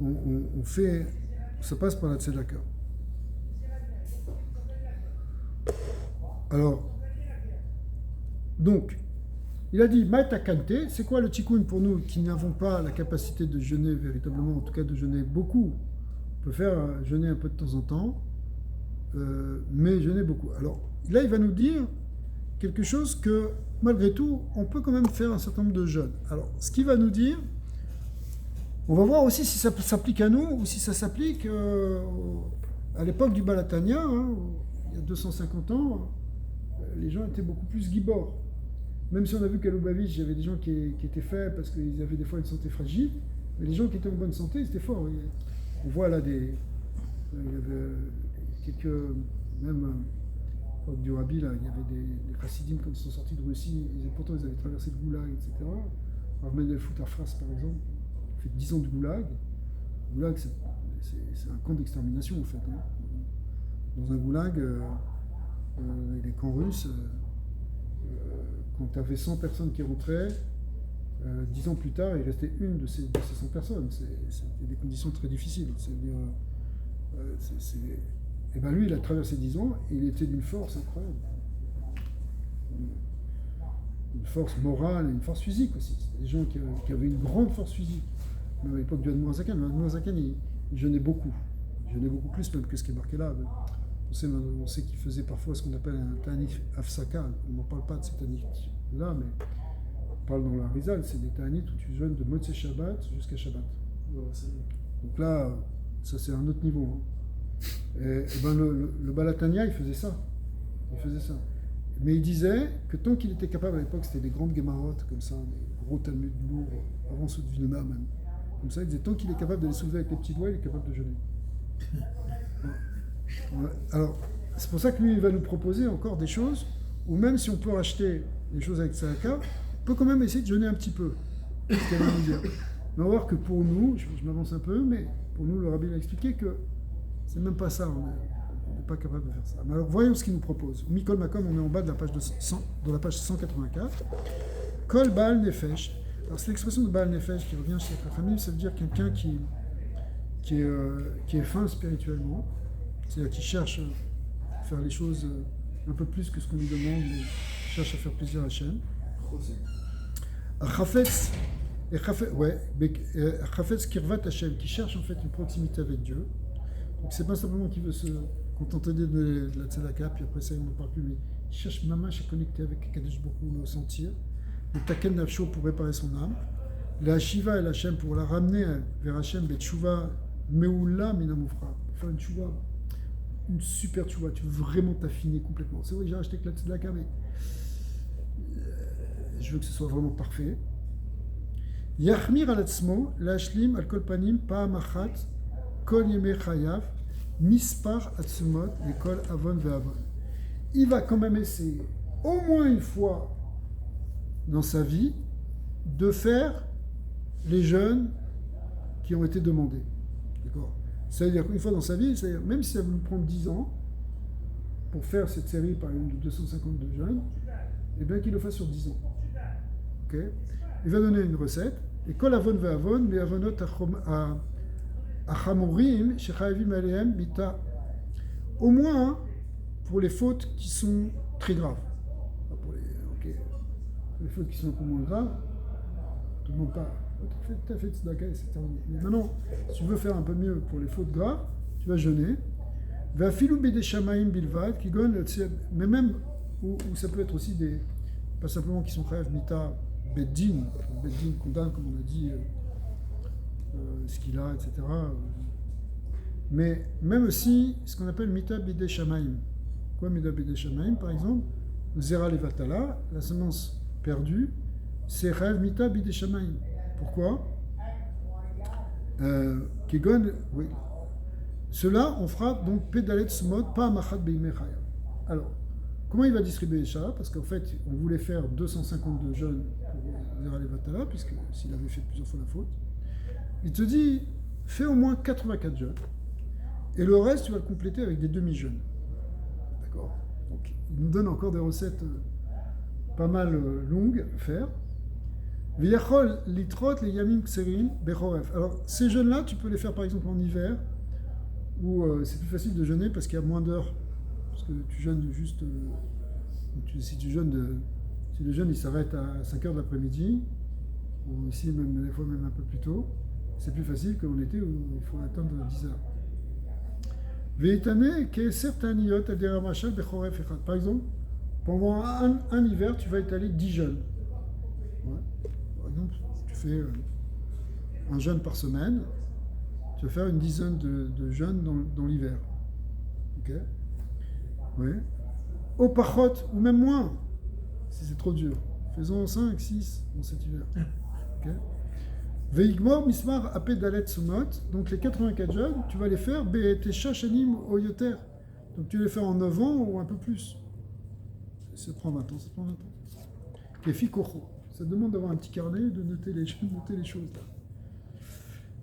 on fait... Ça passe par la tzedaka. Alors, donc, il a dit, Maïta Kante, c'est quoi le tikkun pour nous qui n'avons pas la capacité de jeûner véritablement, en tout cas de jeûner beaucoup? On peut faire jeûner un peu de temps en temps, mais jeûner beaucoup. Alors, là, il va nous dire quelque chose que, malgré tout, on peut quand même faire un certain nombre de jeûnes. Alors, ce qu'il va nous dire, On va voir aussi si ça s'applique à nous ou si ça s'applique à l'époque du Balatania, hein, il y a 250 ans, les gens étaient beaucoup plus gibors. Même si on a vu qu'à Lubavitch, il y avait des gens qui étaient faibles parce qu'ils avaient des fois une santé fragile, mais les gens qui étaient en bonne santé, ils étaient forts. On voit là il y avait quelques, même du Rabbi, là, il y avait des chassidim quand ils sont sortis de Russie, pourtant ils avaient traversé le Goulag, etc. Rav Mendel Futafras, par exemple, il fait 10 ans de Goulag. Le Goulag, c'est un camp d'extermination, en fait. Hein. Dans un Goulag, les camps russes, quand tu avais 100 personnes qui rentraient, 10 ans plus tard, il restait une de ces 100 personnes. C'était des conditions très difficiles. C'est-à-dire, et ben lui, il a traversé 10 ans et il était d'une force incroyable. Une force morale et une force physique aussi. C'était des gens qui avaient une grande force physique. Même à l'époque du Admorazakan, il jeûnait beaucoup. Il jeûnait beaucoup plus même que ce qui est marqué là. On sait qu'il faisait parfois ce qu'on appelle un ta'anit afsaka. On n'en parle pas de ces ta'anit-là, mais on parle dans la Rizal, c'est des ta'anit où tu jeûnes de Motzei Shabbat jusqu'à Shabbat. Donc là, ça c'est un autre niveau. Hein. Et ben le Balatania, il faisait ça. Mais il disait que tant qu'il était capable, à l'époque, c'était des grandes Gemarot, comme ça, des gros Talmuds lourds, avant ceux de Vilna même. Comme ça, il disait tant qu'il est capable de les soulever avec les petits doigts, il est capable de jeûner. Ouais. Alors, c'est pour ça que lui, il va nous proposer encore des choses, où même si on peut racheter les choses avec Tzedaka, on peut quand même essayer de jeûner un petit peu. C'est ce qu'elle va nous dire. Mais on va voir que pour nous, je m'avance un peu, mais pour nous, le Rabbi a expliqué que c'est même pas ça, on n'est pas capable de faire ça. Mais alors voyons ce qu'il nous propose. Mikol Makom, on est en bas de la page, de la page 184. Kol Baal Nefesh. Alors c'est l'expression de Baal Nefesh qui revient chez la famille, ça veut dire quelqu'un qui est fin spirituellement, c'est-à-dire qui cherche à faire les choses un peu plus que ce qu'on lui demande, mais cherche à faire plaisir à Hachem. Chafetz, Chafetz Kirvat Hachem, qui cherche en fait une proximité avec Dieu. Donc c'est pas simplement qu'il veut se contenter de la tzedaka, puis après ça il n'en parle plus, mais il cherche mamash à connecter avec Kadosh Baruch Hu, le sentir, le taken nafsho pour réparer son âme, la shiva et la Hachem pour la ramener vers Hachem, bet tshuva meula minamufra, pour faire une tshuva, une super tshuva, tu veux vraiment t'affiner complètement. C'est vrai que j'ai acheté que la tzedaka, mais je veux que ce soit vraiment parfait. Yachmir al atzmo, lashlim al kol panim pa'am achat, Kol Yemei Chayav, Mispar Atzumot, et Kol Avon Ve'avon. Il va quand même essayer, au moins une fois dans sa vie, de faire les jeûnes qui ont été demandés. D'accord ? C'est-à-dire qu'une fois dans sa vie, c'est-à-dire, même si ça va nous prendre 10 ans pour faire cette série, par exemple, de 252 jeûnes, eh bien qu'il le fasse sur 10 ans. Okay ? Il va donner une recette, et Kol Avon Ve'avon, mais Avonot Achamorim, Shechayavim Alehem, Mita. Au moins pour les fautes qui sont très graves. Pour les fautes qui sont un peu moins graves, tout le monde pas. Tu as fait tzedaka et c'est terminé. Mais maintenant, si tu veux faire un peu mieux pour les fautes graves, tu vas jeûner. Ve'afilu b'dei shamayim bilvad, mais même où ça peut être aussi des, pas simplement qui sont chayav mita beddin condamne comme on a dit. Ce qu'il a, etc. Mais même aussi, ce qu'on appelle Mita Bidei Shamaim. Quoi Mita Bidei Shamaim, par exemple, Zera Levatala, la semence perdue, c'est Rêve Mita Bidei Shamaim. Pourquoi Kegon, oui. Cela, on fera donc Pedalet Smod, pas Machat Beimei Chayav. Alors, comment il va distribuer ça ? Parce qu'en fait, on voulait faire 252 jeûnes pour Zera Levatala, puisque s'il avait fait plusieurs fois la faute. Il te dit, fais au moins 84 jeûnes, et le reste, tu vas le compléter avec des demi-jeûnes. D'accord ? Donc, il nous donne encore des recettes pas mal longues à faire. V'yachol litrot les yamim kserim bechoref. Alors, ces jeûnes-là, tu peux les faire par exemple en hiver, où c'est plus facile de jeûner parce qu'il y a moins d'heures. Parce que tu jeûnes juste... si le jeûne il s'arrête à 5h de l'après-midi, ou ici, même, des fois même un peu plus tôt, c'est plus facile qu'en été où il faut attendre 10 heures. Par exemple, pendant un hiver, tu vas étaler 10 jeûnes. Ouais. Par exemple, tu fais un jeûne par semaine, tu vas faire une dizaine de jeûnes dans l'hiver. Ok? Oui. Au pachot, ou même moins, si c'est trop dur. Faisons 5, 6 dans cet hiver. Ok? Veigmor mismar apé dalet sumot, donc les 84 jeûnes, tu vas les faire be'etesha shanim o yoter. Donc tu vas les faire en 9 ans ou un peu plus. Ça prend 20 ans, ça prend 20 ans. Kefi kocho. Ça demande d'avoir un petit carnet, de noter les choses.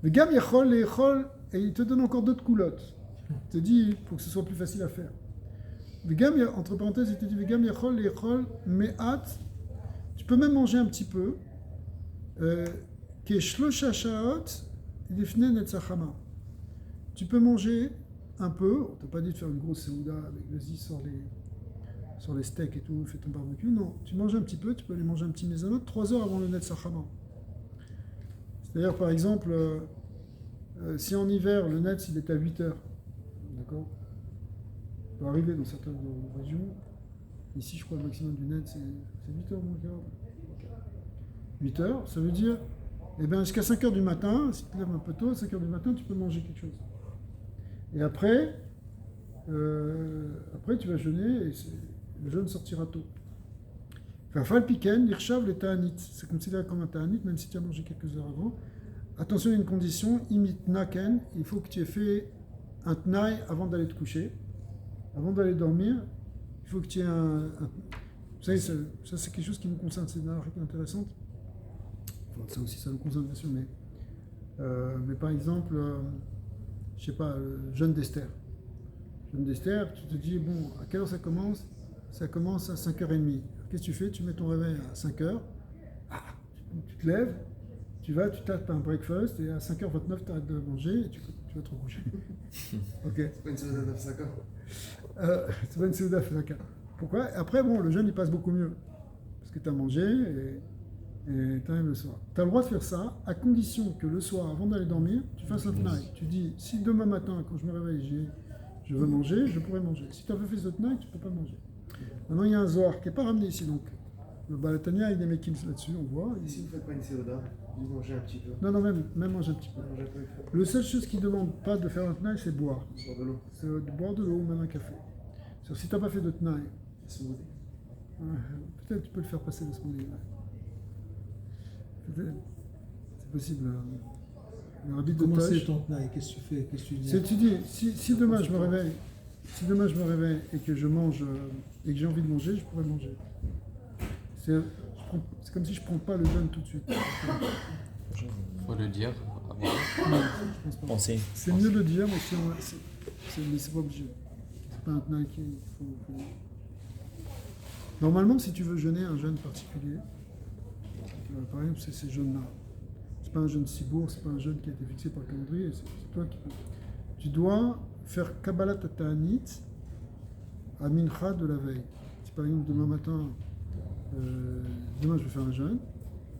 Le gam yachol et yachol, et il te donne encore d'autres coulottes. Il te dit, pour que ce soit plus facile à faire. Le gam, entre parenthèses, il te dit, le gam yachol et yachol, me'at, tu peux même manger un petit peu. Keshlosha shaot, lifne netzachama. Tu peux manger un peu, on t'a pas dit de faire une grosse séouda avec vas-y sur les steaks et tout, fais ton barbecue. Non, tu manges un petit peu, tu peux aller manger un petit mezanot 3 heures avant le netzachama. C'est-à-dire, par exemple, si en hiver, le netz, il est à 8 heures, d'accord? Ça peut arriver dans certaines régions. Ici, je crois, le maximum du netz, c'est 8 heures, moins quart. 8 heures, ça veut dire, eh bien, jusqu'à 5 heures du matin, si tu te lèves un peu tôt, 5 heures du matin, tu peux manger quelque chose. Et après, tu vas jeûner, et le jeûne sortira tôt. Fafal piken, l'irchav, les ta'anit. C'est considéré comme un ta'anit, même si tu as mangé quelques heures avant. Attention, il y a une condition, imit naken, il faut que tu aies fait un tnaï avant d'aller te coucher. Avant d'aller dormir, il faut que tu aies vous savez, ça c'est quelque chose qui nous concerne, c'est une halakha intéressante. Enfin, ça aussi, ça nous concerne bien sûr, mais par exemple, je sais pas, jeûne d'Esther. Jeûne d'Esther, tu te dis, bon, à quelle heure ça commence? Ça commence à 5h30. Qu'est-ce que tu fais? Tu mets ton réveil à 5h, tu te lèves, tu vas, tu tapes un breakfast, et à 5h29, tu arrêtes de manger, et tu vas te recoucher. Ok. C'est pas une séouda d'Afsaka. C'est pas une séouda d'Afsaka. Pourquoi? Après, bon, le jeûne, il passe beaucoup mieux. Parce que tu as mangé, et tu arrives le soir. Tu as le droit de faire ça, à condition que le soir, avant d'aller dormir, tu fasses un tnaï. Tu dis, si demain matin, quand je me réveille, je veux manger, je pourrais manger. Si tu n'as pas fait ce tnaï, tu ne peux pas manger. Maintenant, il y a un Zohar qui n'est pas ramené ici, donc. Le Balatania, il y a des mekims là-dessus, on voit. Et si vous ne faites pas une séouda, vous mangez un petit peu. Non, même manger un petit peu. Mangez un peu, il faut Le seule chose qui ne demande pas de faire un tnaï, c'est boire. boire de l'eau. C'est de boire de l'eau ou même un café. C'est-à-dire, si tu n'as pas fait de tnaï, Smoothie. peut-être tu peux le faire passer le smoothie. Peut-être. C'est possible. Le rabbi de Comment c'est Tosh. ton tnaï? Qu'est-ce que tu fais? Qu'est-ce que tu dis? Tu dis, si demain je me réveille et que je mange et que j'ai envie de manger, je pourrais manger. C'est comme si je ne prends pas le jeûne tout de suite. Faut le dire avant. Non, je pense pas. Penser. C'est mieux de le dire, mais c'est pas obligé. C'est pas un tnaï qu'il faut. Normalement, si tu veux jeûner un jeûne particulier, par exemple, c'est ces jeûnes-là. C'est pas un jeûne sibour, c'est pas un jeûne qui a été fixé par le calendrier, c'est toi qui peux. Tu dois faire Kabbalat Ta'anit à Mincha de la veille. Si par exemple demain matin, demain je vais faire un jeûne,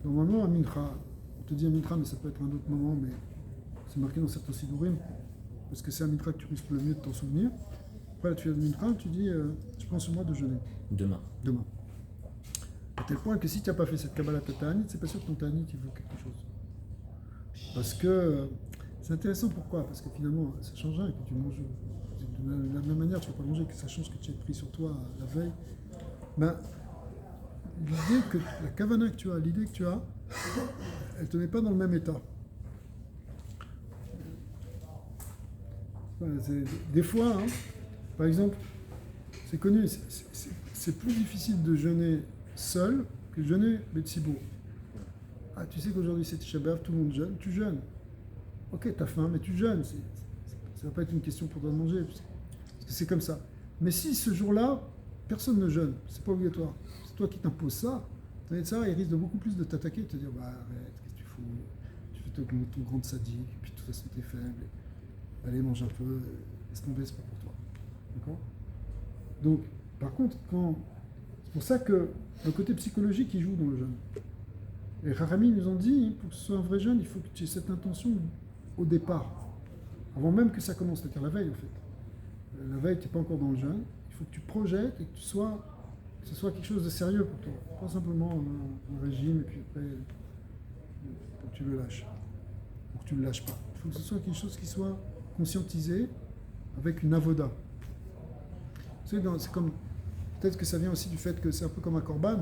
normalement à Mincha, on te dit à Mincha, mais ça peut être un autre moment, mais c'est marqué dans certains Sidurim, parce que c'est à Mincha que tu risques le mieux de t'en souvenir. Après, tu fais de Mincha, tu dis, je prends ce mois de jeûner. Demain. À tel point que si tu n'as pas fait cette Kabbalat Ta'anit, c'est pas sûr que ton Ta'anit il vaut quelque chose. Parce que c'est intéressant, pourquoi? Parce que finalement, ça change rien que tu manges de la même manière, tu ne vas pas manger, que ça change que tu aies pris sur toi la veille. Ben, l'idée que la kavana que tu as, l'idée que tu as, elle ne te met pas dans le même état. Voilà, des fois, hein, par exemple, c'est connu, c'est plus difficile de jeûner seul que de jeûner Betsibour. Ah, tu sais qu'aujourd'hui c'est Tisha B'Av, tout le monde jeûne, tu jeûnes. Ok, t'as faim, mais tu jeûnes. Ça ne va pas être une question pour toi de manger, parce que c'est comme ça. Mais si ce jour-là, personne ne jeûne, c'est pas obligatoire, c'est toi qui t'imposes ça, il risque de beaucoup plus de t'attaquer, de te dire, bah arrête, qu'est-ce que tu fous? Tu fais ton grand sadique, et puis de toute façon t'es faible. Allez, mange un peu, laisse tomber, c'est pas pour toi. D'accord? Donc, par contre, c'est pour ça que le côté psychologique il joue dans le jeûne. Et Rarami nous ont dit, pour que ce soit un vrai jeûne, il faut que tu aies cette intention au départ, avant même que ça commence, c'est-à-dire la veille en fait. La veille, tu n'es pas encore dans le jeûne, il faut que tu projettes et que ce soit quelque chose de sérieux pour toi. Pas simplement un régime et puis après, tu le lâches. tu ne le lâches pas. Il faut que ce soit quelque chose qui soit conscientisé avec une avoda. C'est comme, peut-être que ça vient aussi du fait que c'est un peu comme un korban.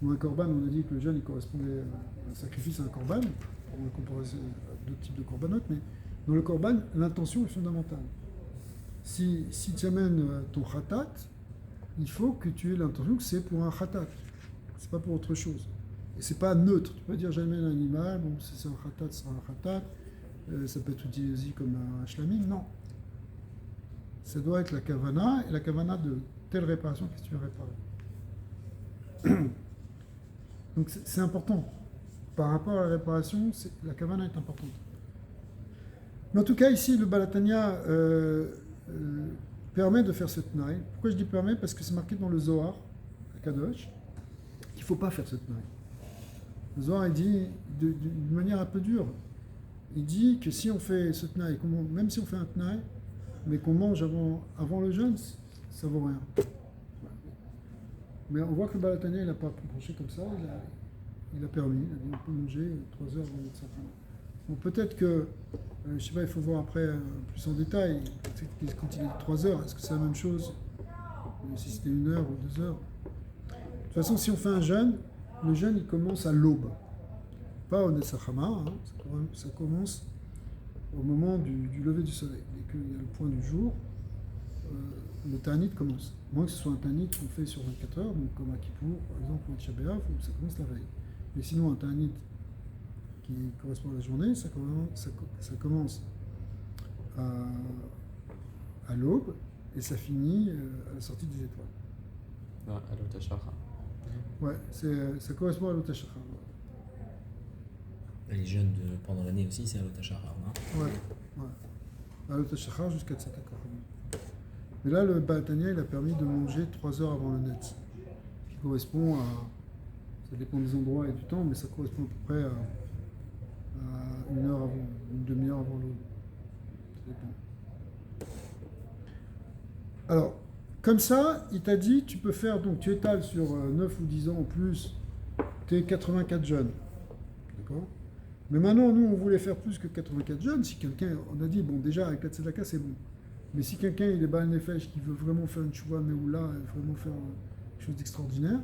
Ou un korban, on a dit que le jeûne il correspondait à un sacrifice à un korban. On va comparer à d'autres types de korbanot, mais dans le korban, l'intention est fondamentale. Si tu amènes ton khatat, il faut que tu aies l'intention que c'est pour un khatat. C'est pas pour autre chose. Et c'est pas neutre. Tu peux dire j'amène un animal, bon, si c'est un khatat, c'est un khatat. Ça peut être utilisé comme un shlamim. Non. Ça doit être la kavana, et la kavana de telle réparation, qu'est-ce que tu veux réparer. Donc c'est important. Par rapport à la réparation, la kavana est importante. Mais en tout cas, ici, le Balatania permet de faire ce tnaï. Pourquoi je dis permet? Parce que c'est marqué dans le Zohar, à Kadosh, qu'il ne faut pas faire ce tnaï. Le Zohar, il dit d'une manière un peu dure, il dit que si on fait ce tnaï, même si on fait un tnaï, mais qu'on mange avant le jeûne, ça ne vaut rien. Mais on voit que le Balatania, il n'a pas penché comme ça, il a permis, il a dit on peut manger 3 heures avant notre safran. Bon, peut-être que, je ne sais pas, il faut voir après plus en détail, quand il est 3 heures, est-ce que c'est la même chose si c'était 1 heure ou 2 heures? De toute façon, si on fait un jeûne, le jeûne il commence à l'aube, pas au Netsachama, hein, ça commence au moment du lever du soleil. Dès qu'il y a le point du jour, le Ta'anit commence. Moins que ce soit un Ta'anit qu'on fait sur 24 heures, donc comme à Kippour, par exemple, ou à Tisha B'Av, où ça commence la veille. Mais sinon, un Ta'anit qui correspond à la journée, ça commence à l'aube et ça finit à la sortie des étoiles. À l'Otashara. Ouais, ça correspond à l'Otashara. Les jeunes pendant l'année aussi, c'est à l'Otashara. Hein. Ouais. À l'Otashara jusqu'à Tzetakar. Mais là, le Balatania, il a permis de manger 3 heures avant le net, qui correspond à... Ça dépend des endroits et du temps, mais ça correspond à peu près à 1 heure avant, une demi-heure avant l'aube. Ça dépend. Alors, comme ça, il t'a dit, tu peux faire, donc tu étales sur 9 ou 10 ans en plus, tes 84 jeûnes. D'accord? Mais maintenant, nous, on voulait faire plus que 84 jeûnes. Si quelqu'un, on a dit, bon, déjà, avec la tzedaka, c'est bon. Mais si quelqu'un, il est Baal Nefesh, qui veut vraiment faire une chouva meoula, vraiment faire quelque chose d'extraordinaire,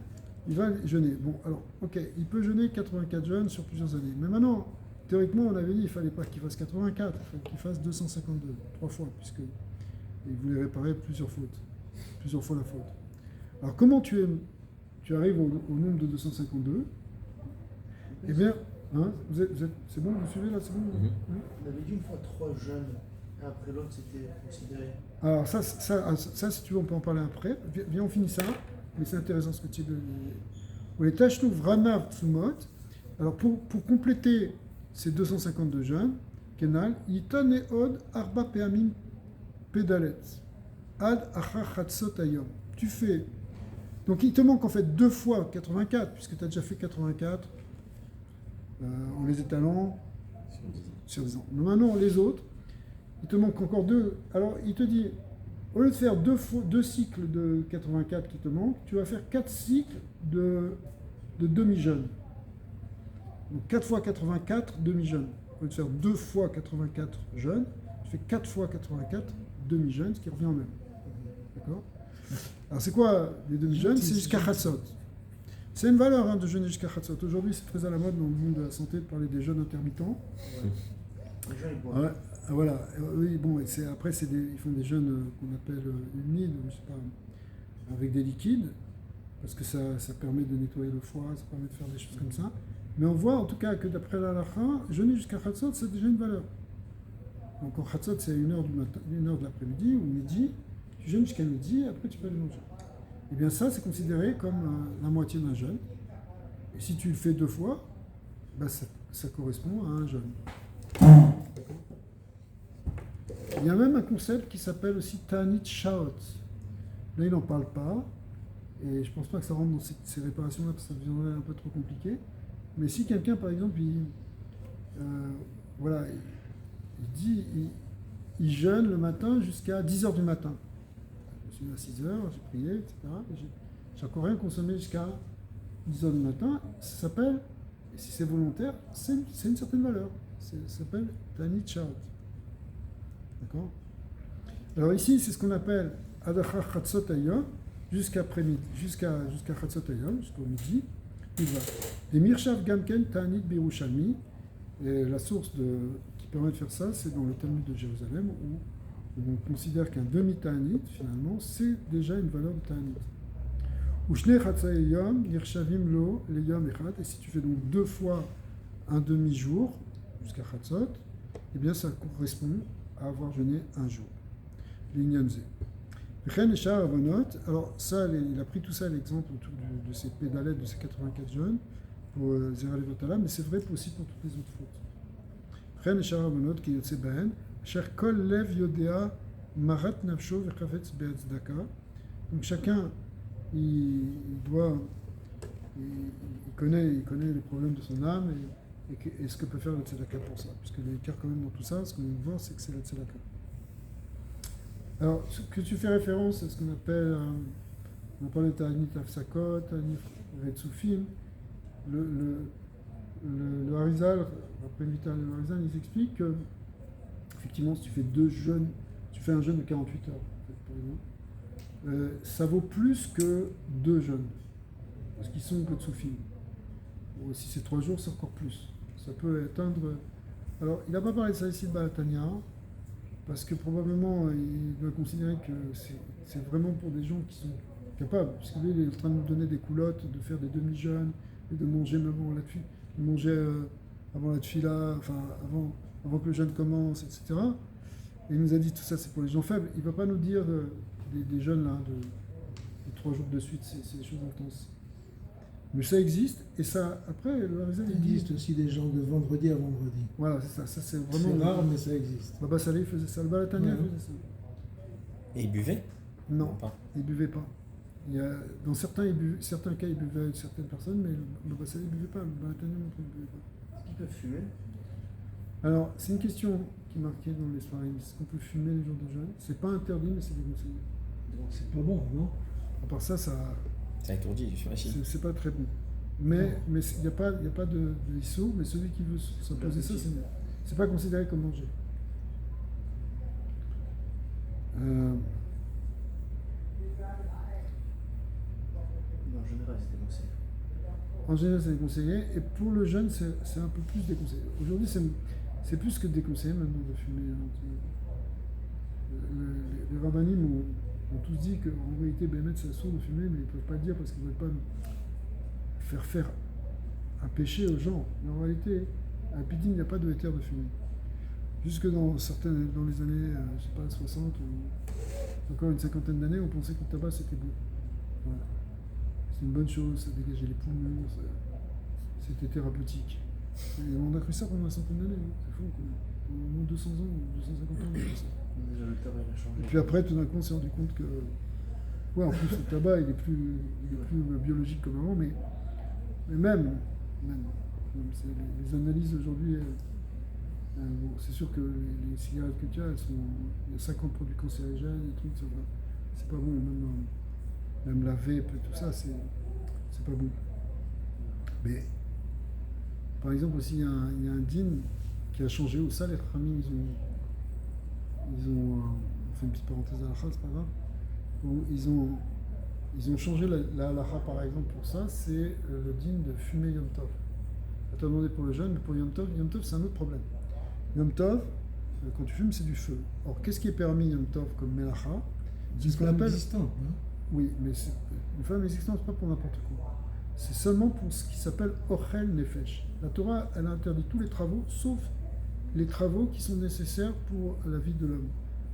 il va jeûner. Bon, alors, ok, il peut jeûner 84 jeûnes sur plusieurs années. Mais maintenant, théoriquement, on avait dit qu'il ne fallait pas qu'il fasse 84, il fallait qu'il fasse 252, 3 fois, puisqu'il voulait réparer plusieurs fois la faute. Alors, comment tu arrives au nombre de 252? Eh bien, hein, c'est bon, vous suivez là, c'est bon? On avait dit une fois 3 jeunes, et après l'autre, c'était considéré. Alors, ça, si tu veux, on peut en parler après. Viens, on finit ça. Mais c'est intéressant ce que tu dis. On les tâches Vranav Tsumot. Alors pour compléter ces 252 jeunes, Kenal, Yitane Od Arba Peamim Pedalet Ad Achachatzot Ayom. Tu fais. Donc il te manque en fait 2 fois 84, puisque tu as déjà fait 84 en les étalant sur 10 ans. Mais maintenant, les autres, il te manque encore 2. Alors il te dit. Au lieu de faire 2 cycles de 84 qui te manquent, tu vas faire 4 cycles de demi-jeûne. Donc 4 fois 84, demi-jeûne. Au lieu de faire 2 fois 84 jeûnes, tu fais 4 fois 84 demi-jeûne, ce qui revient au même. D'accord? Alors c'est quoi les demi-jeûnes? C'est jusqu'à Chatzot. C'est une valeur de jeûner jusqu'à Chatzot. Aujourd'hui, c'est très à la mode dans le monde de la santé de parler des jeûnes intermittents. Les gens, ils boivent. Ouais. Voilà, oui, bon, et après, ils font des jeûnes qu'on appelle humides, je sais pas, avec des liquides, parce que ça permet de nettoyer le foie, ça permet de faire des choses comme ça. Mais on voit en tout cas que d'après la halakha, jeûner jusqu'à Chatzot, c'est déjà une valeur. Donc en Chatzot, c'est 1h du matin, 1h de l'après-midi ou midi, tu jeûnes jusqu'à midi, et après tu peux aller manger. Et bien ça, c'est considéré comme la moitié d'un jeûne. Et si tu le fais 2 fois, bah, ça correspond à un jeûne. Il y a même un concept qui s'appelle aussi Ta'anit Shaot. Là, il n'en parle pas, et je pense pas que ça rentre dans ces réparations-là, parce que ça deviendrait un peu trop compliqué. Mais si quelqu'un, par exemple, il jeûne le matin jusqu'à 10h du matin. Je suis à 6h, j'ai prié, etc. J'ai encore rien consommé jusqu'à 10h du matin. Ça s'appelle, et si c'est volontaire, c'est une certaine valeur. Ça s'appelle Ta'anit Shaot. D'accord? Alors ici, c'est ce qu'on appelle Adachar Chatzot Hayom, jusqu'à Chatzot Hayom, jusqu'au midi. Il va. Les Mirshav Gamken Ta'anit Birushalmi. Et la source qui permet de faire ça, c'est dans le Talmud de Jérusalem, où on considère qu'un demi-Ta'anit, finalement, c'est déjà une valeur de Ta'anit. Ushne Chatzai Yom, Nirshavim Lo, le Yom Echad. Et si tu fais donc 2 fois un demi-jour, jusqu'à Chatzot, eh bien ça correspond à avoir jeûné un jour. L'inyanze. Alors ça, il a pris tout ça, l'exemple autour de ces pédalettes, de ces 84 jeûnes, pour Zera Levotala, mais c'est vrai aussi pour toutes les autres fautes. Chen Eshar Avonot ki yotze bahen, cher kol lev yodea marat nafsho vechafetz be'atzdaka. Donc chacun, il connaît les problèmes de son âme et ce que peut faire le tzedaka pour ça. Puisque l'écart quand même dans tout ça, ce qu'on voit, c'est que c'est le tzedaka. Alors, que tu fais référence à ce qu'on appelle, on parle de Ta'anit Afsakot, Ta'anit Retsufim, le Harizal, après le Harizal, il explique que, effectivement, si tu fais 2 jeûnes, tu fais un jeûne de 48 heures, par exemple, ça vaut plus que 2 jeûnes, parce qu'ils sont que Tsufim. Ou si c'est 3 jours, c'est encore plus. Ça peut atteindre. Alors, il n'a pas parlé de ça ici de Balatania, parce que probablement, il doit considérer que c'est vraiment pour des gens qui sont capables, puisqu'il est en train de nous donner des coulottes, de faire des demi-jeûnes, et de manger avant la tfila, enfin avant que le jeûne commence, etc. Et il nous a dit tout ça, c'est pour les gens faibles. Il ne va pas nous dire des jeûnes là, de 3 jours de suite, c'est des choses intenses. Mais ça existe, et ça, après, le Harizal, Il existe aussi des gens de vendredi à vendredi. Voilà, c'est ça, c'est vraiment. C'est rare, mais ça existe. Baba Saleh faisait ça, le Balatania faisait ça. Et ils buvaient? Non, Pas. il ne buvait pas. Dans certains cas, il buvait certaines personnes, mais le Baba Saleh ne buvait pas, le Balatania non plus ne buvait pas. Est-ce qu'ils peuvent fumer? Alors, c'est une question qui est marquée dans les soirées. Est-ce qu'on peut fumer les jours de jeûne? C'est pas interdit, mais c'est déconseillé. Donc c'est Pas bon, non? À part ça, Ça étourdit, j'imagine. c'est pas très bon. Mais il n'y a pas de ISO, mais celui qui veut s'imposer ça, c'est pas considéré comme manger. en général, c'est déconseillé. En général, c'est déconseillé. Et pour le jeûne, c'est un peu plus déconseillé. Aujourd'hui, c'est plus que déconseillé maintenant de fumer. Les rabbinim ont tous dit qu'en réalité, Bémet, c'est assourd de fumer, mais ils ne peuvent pas le dire parce qu'ils ne veulent pas faire un péché aux gens. Mais en réalité, à Pidin, il n'y a pas de héter de fumer. Jusque dans les années, je sais pas, 60 ou encore une cinquantaine d'années, on pensait que le tabac c'était bon. Voilà. C'est une bonne chose, ça dégageait les poumons, c'était thérapeutique. Et on a cru ça pendant une centaine d'années, hein. C'est fou, quoi. Pendant au moins 200 ans, 250 ans, on a cru ça. Déjà, le tabac il a changé. Et puis après, tout d'un coup, on s'est rendu compte que, ouais, en plus, le tabac, il est plus biologique comme avant, mais même c'est les analyses aujourd'hui, bon, c'est sûr que les cigarettes que tu as, il y a 50 produits cancérigènes, des trucs, c'est pas bon, même la vape, tout ça, c'est pas bon. Mais, par exemple, aussi, il y a un dîne qui a changé au ça, les Khamim, ils ont on fait une petite parenthèse à la c'est pas grave. Bon, ils ont changé la halakha par exemple pour ça, c'est le dîne de fumer Yom Tov. On t'a demandé pour le jeûne, mais pour Yom Tov c'est un autre problème. Yom Tov, quand tu fumes, c'est du feu. Or, qu'est-ce qui est permis Yom Tov comme melacha? C'est ce qu'on appelle existant. Oui, mais une femme existante, c'est pas pour n'importe quoi. C'est seulement pour ce qui s'appelle Ochel Nefesh. La Torah, elle interdit tous les travaux, sauf les travaux qui sont nécessaires pour la vie de l'homme.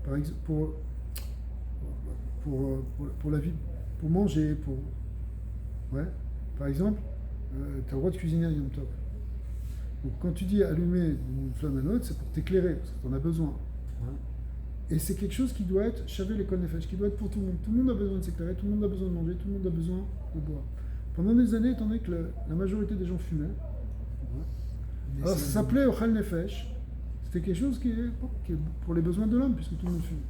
Par exemple, pour la vie, pour manger, ouais. Par exemple, tu as le droit de cuisiner à Yom Tov. Donc quand tu dis allumer une flamme à l'autre, c'est pour t'éclairer, parce que tu en as besoin. Ouais. Et c'est quelque chose qui doit être Shavé l'école Nefesh, qui doit être pour tout le monde. Tout le monde a besoin de s'éclairer, tout le monde a besoin de manger, tout le monde a besoin de boire. Pendant des années, étant donné que la majorité des gens fumaient, ouais. Alors ça s'appelait Ochel Nefesh. C'était quelque chose qui est pour les besoins de l'homme, puisque tout le monde fume.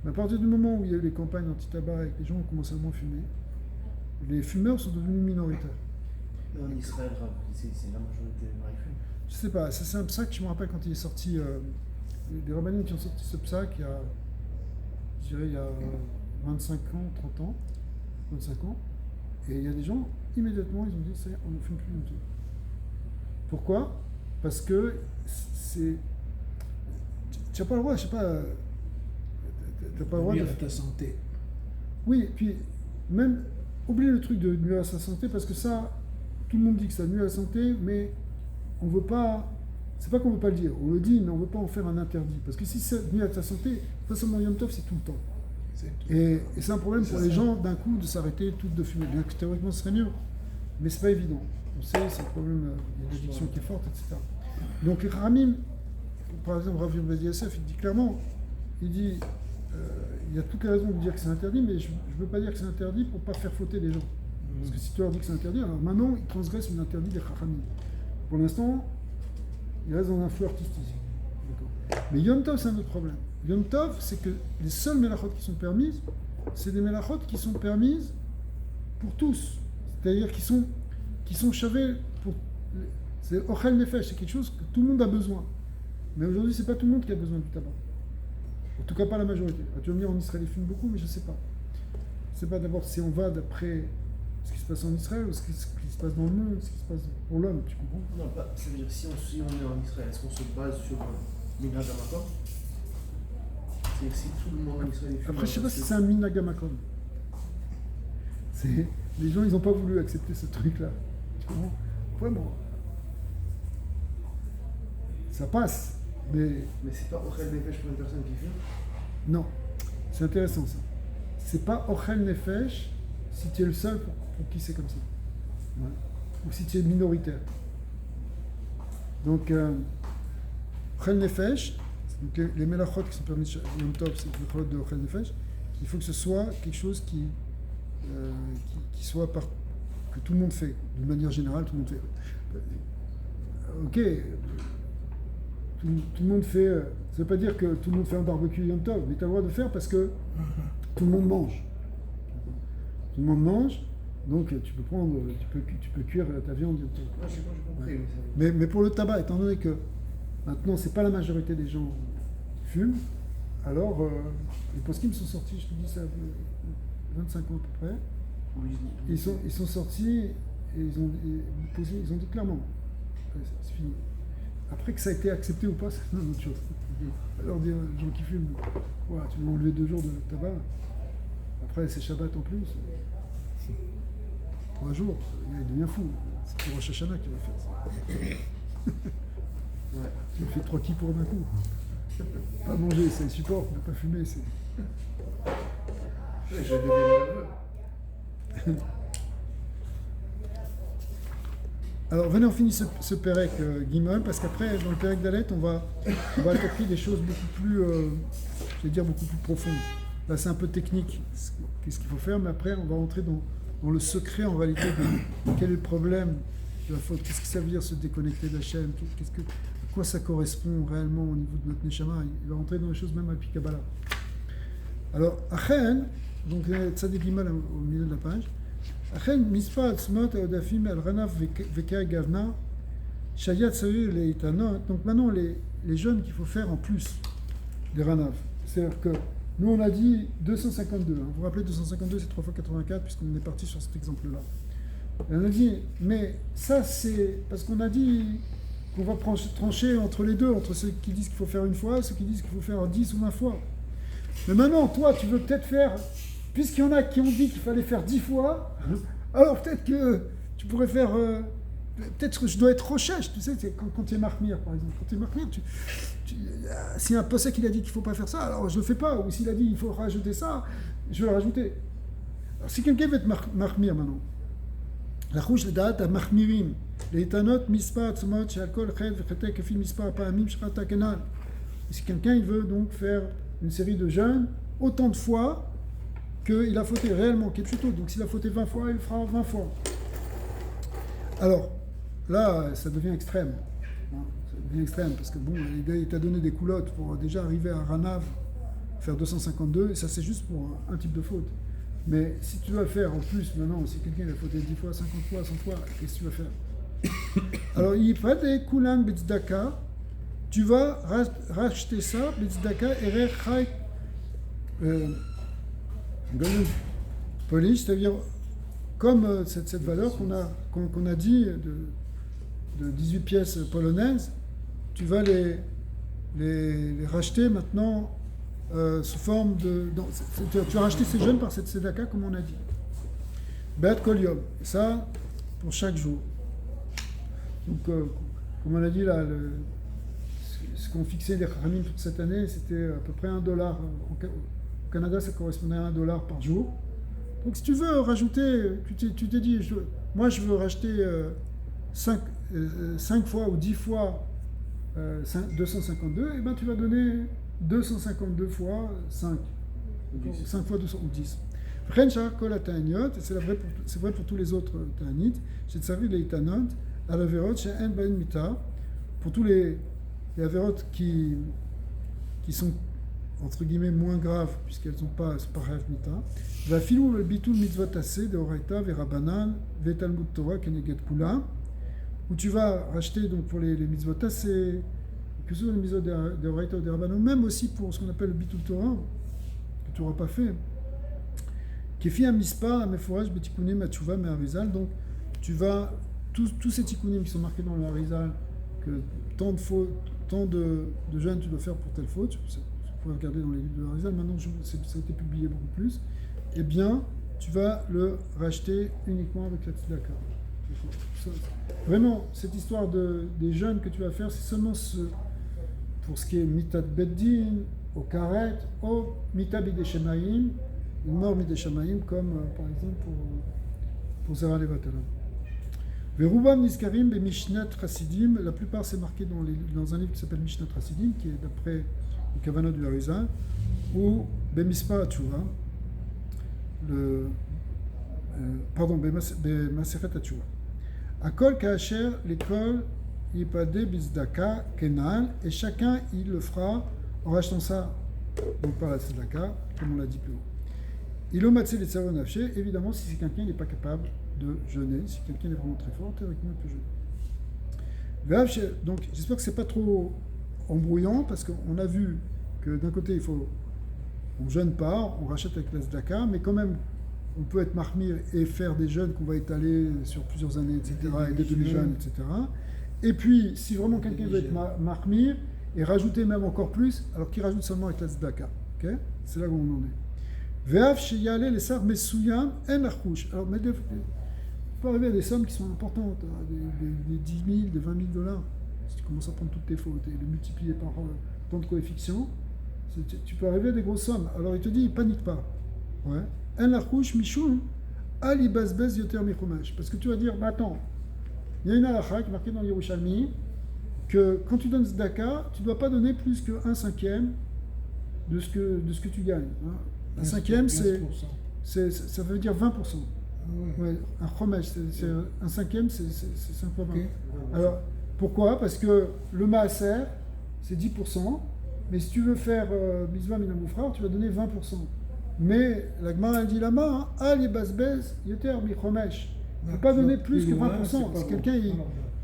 Mais à partir du moment où il y a eu les campagnes anti-tabac et que les gens ont commencé à moins fumer, les fumeurs sont devenus minoritaires. Mais en Israël, c'est la majorité des gens qui fument. je sais pas, ça c'est un psaque, je me rappelle quand il est sorti, des rabbins qui ont sorti ce psaque il y a, je dirais, il y a 25 ans, 30 ans, 25 ans, et il y a des gens, immédiatement, ils ont dit, on ne fume plus du tout. Pourquoi? Parce que c'est... Tu n'as pas le droit, je sais pas... Tu n'as pas le droit de... Nuire à ta santé. Oui, puis même, oubliez le truc de nuire à sa santé, parce que ça, tout le monde dit que ça nuit à la santé, mais on veut pas... C'est pas qu'on veut pas le dire, on le dit, mais on veut pas en faire un interdit. Parce que si ça nuit à ta santé, pas seulement Yom Tov, c'est tout le temps. Et c'est un problème pour les gens, d'un coup, de s'arrêter tout de fumer. Bien que théoriquement, ce serait mieux, mais c'est pas évident. On sait, c'est un problème, il y a une addiction qui est forte, etc. Donc les Ramim, par exemple, Rav Yovadia Yosef, il dit clairement, il dit, il y a toutes les raisons de dire que c'est interdit, mais je ne veux pas dire que c'est interdit pour ne pas faire fauter les gens. Parce que si tu leur dis que c'est interdit, alors maintenant, ils transgressent une interdit des Chachamim. Pour l'instant, ils restent dans un flou artistique. Mais Yom Tov, c'est un autre problème. Yom Tov, c'est que les seules mélachot qui sont permises, c'est des mélachot qui sont permises pour tous. C'est-à-dire qui sont chavés pour... C'est Ochel Nefesh, c'est quelque chose que tout le monde a besoin. Mais aujourd'hui, c'est pas tout le monde qui a besoin du tabac. En tout cas, pas la majorité. Tu vas me dire, en Israël, ils fument beaucoup, mais je sais pas. Je sais pas d'abord si on va d'après ce qui se passe en Israël ou ce qui se passe dans le monde, ce qui se passe pour l'homme, tu comprends? Non, pas, ça veut dire si on est en Israël, est-ce qu'on se base sur Minhag HaMakom? C'est-à-dire si tout le monde en Israël fume. Après, je sais pas si c'est un Minhag HaMakom. Les gens, ils n'ont pas voulu accepter ce truc-là. Tu comprends? Vraiment. Ça passe, mais... Mais c'est pas Ochel Nefesh pour une personne qui fume? Non. C'est intéressant, ça. C'est pas Ochel Nefesh si tu es le seul pour qui c'est comme ça. Ouais. Ou si tu es minoritaire. Donc, Ochel Nefesh, donc les mélachot qui sont permis Yom Tov, c'est les mélachot de Ochel Nefesh, il faut que ce soit quelque chose qui soit que tout le monde fait. De manière générale, tout le monde fait. Ok, tout le monde fait. Ça ne veut pas dire que tout le monde fait un barbecue Yom Tov, mais tu as le droit de faire parce que tout le monde mange. Tout le monde mange, donc tu peux cuire ta viande Yom Tov. Non, j'ai compris. Ouais. Mais pour le tabac, étant donné que maintenant c'est pas la majorité des gens qui fument, alors les poskim sont sortis, je te dis ça, 25 ans à peu près. Ils sont sortis et ils ont dit clairement, c'est fini. Après que ça a été accepté ou pas, c'est une autre chose. Alors dire aux gens qui fument, ouais, tu vas enlever 2 jours de tabac, après c'est Shabbat en plus. 3 jours, il devient fou. C'est pour Rosh Hashanah qu'il va faire ça. Ouais. Tu fais 3 kippourim d'un coup. Pas manger, ça supporte, mais pas fumer, c'est... Ouais, je deviens nerveux. Alors venez, on finit ce Pérec Gimel, parce qu'après, dans le Pérec Dalet, on va attaquer des choses beaucoup plus, je vais dire, beaucoup plus profondes. Là, c'est un peu technique, qu'est-ce qu'il faut faire, mais après, on va rentrer dans le secret, en réalité, de quel est le problème de la faute, qu'est-ce que ça veut dire se déconnecter d'Hachem, à quoi ça correspond réellement au niveau de notre Neshama. Il va rentrer dans les choses même à Kabbalah. Alors, Achen, donc Tzadik Gimel au milieu de la page, Achen mispa atzmot aodafim al ranaf veka gavna shayat sayu leitanot. Donc maintenant les jeunes qu'il faut faire en plus des ranaf. C'est-à-dire que nous on a dit 252. Vous vous rappelez 252 c'est 3 fois 84 puisqu'on est parti sur cet exemple-là. Et on a dit mais ça c'est parce qu'on a dit qu'on va trancher entre les deux, entre ceux qui disent qu'il faut faire une fois, ceux qui disent qu'il faut faire 10 ou 20 fois. Mais maintenant, toi, tu veux peut-être faire, puisqu'il y en a qui ont dit qu'il fallait faire 10 fois, alors peut-être que tu pourrais faire, peut-être que je dois être rochèche, tu sais, quand tu es marmire, par exemple. Quand tu es marmire, si un possèque il a dit qu'il ne faut pas faire ça, alors je ne le fais pas. Ou s'il a dit qu'il faut rajouter ça, je vais le rajouter. Alors si quelqu'un veut être marmire maintenant, la rouge, le date à marmirim, les tanot, mispa, tzmot, shalkol, ched, vechete, kefi, mispa, paamim, shrata, kenal. Si quelqu'un il veut donc faire une série de jeûnes, autant de fois qu'il a fauté réellement, qui est plutôt. Donc s'il a fauté 20 fois, il fera 20 fois. Alors, là, ça devient extrême. Ça devient extrême, parce que bon, il t'a donné des coulottes pour déjà arriver à Ranav, faire 252, et ça c'est juste pour un type de faute. Mais si tu dois faire en plus, maintenant, si quelqu'un a fauté 10 fois, 50 fois, 100 fois, qu'est-ce que tu vas faire? Alors, il faut des kulan betzdaka. Tu vas racheter ça, betzdaka, erer chai polish, c'est-à-dire comme cette valeur qu'on a dit de 18 pièces polonaises, tu vas les racheter maintenant sous forme de... tu vas racheter ces jeunes par cette tzedaka, comme on a dit. Bet kol yom. Et ça, pour chaque jour. Donc, comme on a dit là, ce qu'ont fixé les Khamim toute cette année, c'était à peu près $1. Au Canada, ça correspondait à $1 par jour. Donc, si tu veux rajouter, tu t'es dit, moi je veux racheter 5 fois ou 10 fois 252, et ben tu vas donner 252 fois 5. 5 fois 200 ou 10. C'est vrai pour tous les autres ta'anit. J'ai servi les itanot à l'averot chez en bain mita, pour tous les averot qui sont entre guillemets moins graves puisqu'elles sont pas rêve mita. Va filou le bitul mitzvot assez de oraita verabanan vetalmud Torah keneget kula, où tu vas racheter donc pour les mitzvot assez, que ce soit les mitzvot de oraita ou de rabanan, même aussi pour ce qu'on appelle le bitul Torah que tu n'auras pas fait. Kefi amispa ameforaj betikunim atshuva me'arizal, donc tu vas tous ces tikunim qui sont marqués dans le Harizal, que tant de jeunes tu dois faire pour telle faute, vous pouvez regarder dans les livres de Harizal, maintenant ça a été publié beaucoup plus, eh bien tu vas le racheter uniquement avec la tzedaka. Vraiment, cette histoire des jeunes que tu vas faire, c'est seulement pour ce qui est mitat beddin, au karet, au mitat bideshemaim, une mort bideshemaim, comme par exemple pour Zera Levatala. Verubam Niskarim be Mishnat Hasidim, la plupart c'est marqué dans un livre qui s'appelle Mishnat Hasidim, qui est d'après le Kavanah du Harizal, ou be Mispar Atshuva, be Maseret Atshuva. Akol Kaasher, l'école, Yipade Bizdaka, Kenal, et chacun il le fera en rachetant ça, donc par la Tzedaka, comme on l'a dit plus haut. Il omatse les tzavon nafshe, évidemment, si c'est quelqu'un qui n'est pas capable de jeûner, si quelqu'un est vraiment très fort, théoriquement il peut jeûner. Donc j'espère que c'est pas trop embrouillant, parce qu'on a vu que d'un côté on jeûne pas, on rachète avec la tzedaka, mais quand même on peut être marmir et faire des jeûnes qu'on va étaler sur plusieurs années, etc., et des demi-jeûnes, etc. Et puis si vraiment quelqu'un veut être marmir et rajouter même encore plus, alors qu'il rajoute seulement avec la tzedaka. Okay, c'est là où on en est. Ve'av sheyale les sar mesuyam en archouch. Alors, mais il peut arriver à des sommes qui sont importantes, des 10 000, des 20 000 $. Si tu commences à prendre toutes tes fautes et les multiplier par tant de coefficients, tu peux arriver à des grosses sommes. Alors il te dit, panique pas. Ouais. En archouch mishum ali basbez yoter michumash. Parce que tu vas dire, bah attends, il y a une halakha qui est marquée dans Yerushalmi que quand tu donnes tzedaka, tu ne dois pas donner plus que 1/5 de ce que tu gagnes. Hein. 1/5, ça veut dire 20%. Ouais, un chomesh, c'est 1/5, c'est 5 fois 20. Okay. Alors, pourquoi ? Parce que le maaser, c'est 10%, mais si tu veux faire Mitzvah Minamoufra, tu vas donner 20%. Mais la Gemara a dit là-bas, Ali Basbez, Yoter Mi Chomesh. Il ne faut pas donner plus que 20%. Si quelqu'un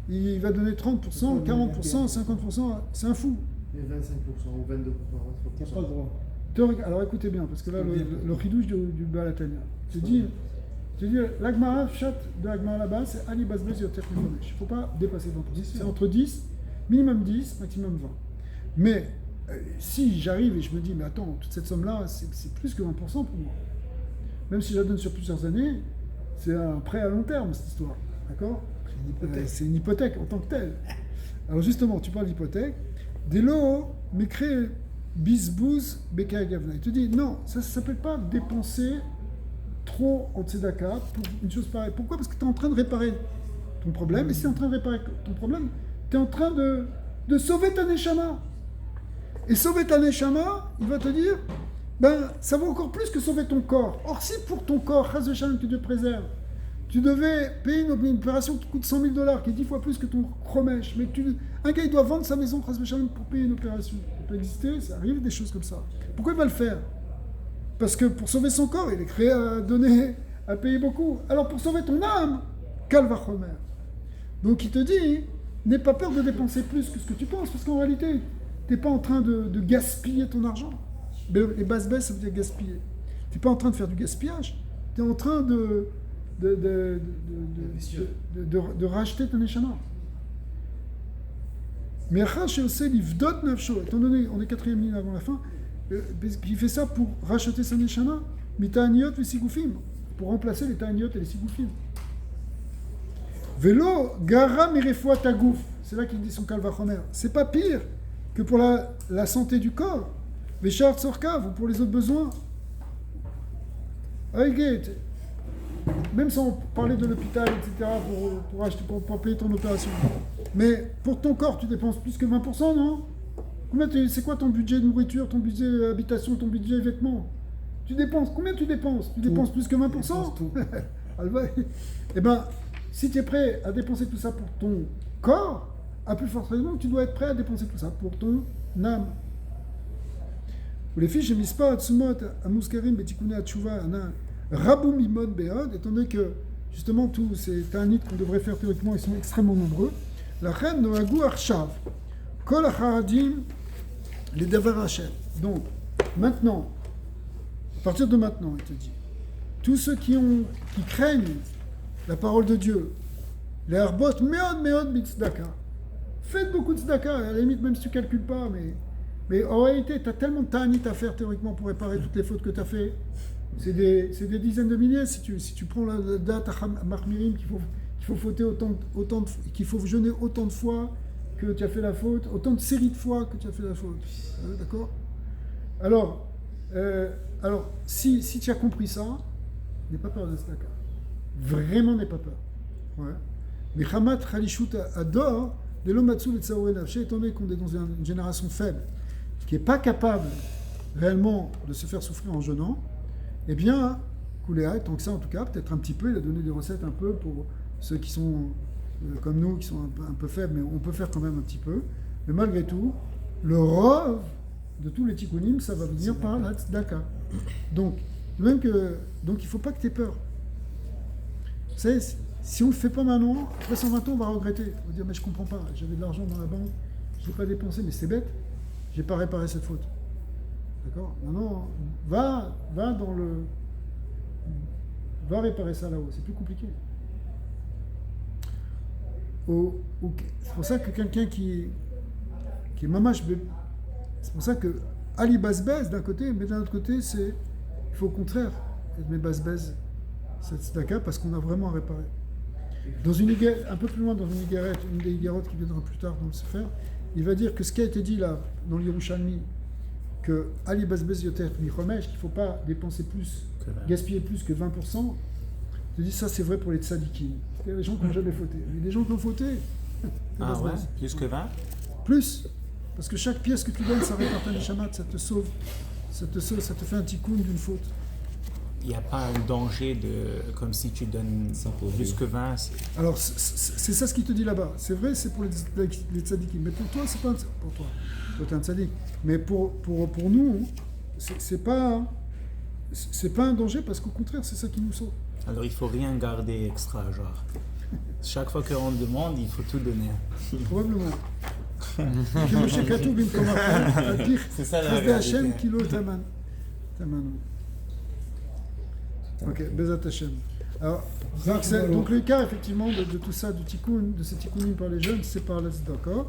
il va donner 30%, 40%, 50%, c'est un fou. Mais 25% ou 22%, tu n'as pas le droit. Alors écoutez bien, parce que là, le chidouche du Balatania. Tu dis, l'Agmara, chat de l'Agmara là-bas, c'est Ali Basbez Yoter Mi Chomesh. Il ne faut pas dépasser 20%. C'est entre 10, minimum 10, maximum 20. Mais si j'arrive et je me dis, mais attends, toute cette somme-là, c'est plus que 20% pour moi. Même si je la donne sur plusieurs années, c'est un prêt à long terme, cette histoire. D'accord ? C'est une hypothèque en tant que telle. Alors justement, tu parles d'hypothèque. Dès lors, m'écrit bisbouz beka gavna. Il te dit, non, ça ne s'appelle pas dépenser trop en tzedaka pour une chose pareille. Pourquoi ? Parce que tu es en train de réparer ton problème. Et si tu es en train de réparer ton problème, tu es en train de sauver ta neshama. Et sauver ta neshama, il va te dire, ça vaut encore plus que sauver ton corps. Or, si pour ton corps, chas v'shalom, que Dieu préserve, tu devais payer une opération qui coûte $100 000, qui est 10 fois plus que ton chromesh, mais un gars il doit vendre sa maison chas v'shalom pour payer une opération. Ça peut exister, ça arrive des choses comme ça. Pourquoi il va le faire ? Parce que pour sauver son corps, il est créé à payer beaucoup. Alors pour sauver ton âme, calva chomer. Donc il te dit, n'aie pas peur de dépenser plus que ce que tu penses, parce qu'en réalité, tu n'es pas en train de gaspiller ton argent. Et basse-baisse, ça veut dire gaspiller. Tu n'es pas en train de faire du gaspillage, tu es en train de racheter ton échana. Mais étant donné, on est 4e ligne avant la fin, il fait ça pour racheter son échana, mita'aniot et sigoufim, pour remplacer les ta'aniot et les sigoufim. Vélo, gara mirefua tagouf, c'est là qu'il dit son kalvachomer. C'est pas pire que pour la santé du corps, véchar tsorkav, ou pour les autres besoins. Même sans parler de l'hôpital, etc., pour payer ton opération. Mais pour ton corps, tu dépenses plus que 20%, non? C'est quoi ton budget nourriture, ton budget habitation, ton budget vêtements? Combien tu dépenses? Tu dépenses plus que 20%? Eh bien, si tu es prêt à dépenser tout ça pour ton corps, à plus forte raison, tu dois être prêt à dépenser tout ça pour ton âme. Les fiches, je mise pas à Tsumot, à Mouskarim, Betikune, à Tchouva, Rabou Mimod Beod, étant donné que justement tous ces ta'anit qu'on devrait faire théoriquement, ils sont extrêmement nombreux. La reine Noagou Arshav, Kol Haradim, les Davar Hashem. Donc, maintenant, à partir de maintenant, il te dit, tous ceux qui craignent la parole de Dieu, les Harbot, Meod Bitzdaka, faites beaucoup de tzedaka, à la limite, même si tu ne calcules pas, mais en réalité, tu as tellement de ta'anit à faire théoriquement pour réparer toutes les fautes que tu as fait. C'est des dizaines de milliers. Si tu prends la date à Mahmirim, qu'il faut fauter qu'il faut jeûner autant de fois que tu as fait la faute, autant de séries de fois que tu as fait la faute. D'accord? Alors, si tu as compris ça, n'aie pas peur de tzedaka. Vraiment, n'aie pas peur. Ouais. Mais Hamat Khalishut Ador, de l'Omatsu et Tsaoué Nafché, étant donné qu'on est dans une génération faible, qui n'est pas capable réellement de se faire souffrir en jeûnant, eh bien, Kouléa, tant que ça en tout cas, peut-être un petit peu, il a donné des recettes un peu pour ceux qui sont comme nous, qui sont un peu faibles, mais on peut faire quand même un petit peu. Mais malgré tout, le rove de tous les tikkunim, ça va venir par la tzedaka. Donc, il ne faut pas que tu aies peur. Vous savez, si on ne le fait pas maintenant, après 120 ans, on va regretter. On va dire, mais je ne comprends pas, j'avais de l'argent dans la banque, je ne l'ai pas dépensé, mais c'est bête, je n'ai pas réparé cette faute. D'accord? Maintenant, va réparer ça là-haut, c'est plus compliqué. C'est pour ça que quelqu'un qui est mamash, c'est pour ça que Ali Basbez d'un côté, mais d'un autre côté, il faut au contraire être mes Basbez, cette tzedaka, parce qu'on a vraiment à réparer. Un peu plus loin, dans une des Igarot qui viendra plus tard dans le Sefer, il va dire que ce qui a été dit là, dans l'Yerushalmi, que Ali Basbez Yoter Michomesh, qu'il ne faut pas dépenser plus, gaspiller plus que 20%, je te dis ça c'est vrai pour les tzadikim. Il y a des gens qui n'ont jamais fauté. Il y a des gens qui ont fauté. Ah ouais? Plus que 20? Plus. Parce que chaque pièce que tu donnes, ça répare ta nishamat, ça te sauve, ça te fait un tikkun d'une faute. Il n'y a pas un danger comme si tu donnes plus que 20. Alors c'est ça ce qu'il te dit là-bas. C'est vrai, c'est pour les tzadikim. Mais pour toi, c'est pas pour toi. Toi, t'es un tzadik. Mais pour nous, c'est pas un danger parce qu'au contraire, c'est ça qui nous sauve. Alors il faut rien garder extra, genre. Chaque fois qu'on demande, il faut tout donner. Probablement. C'est ça la réalité. Ok, Bezat Hashem. Alors, donc le cas effectivement de tout ça, de ces tikkunim par les jeunes, c'est par la tzedaka.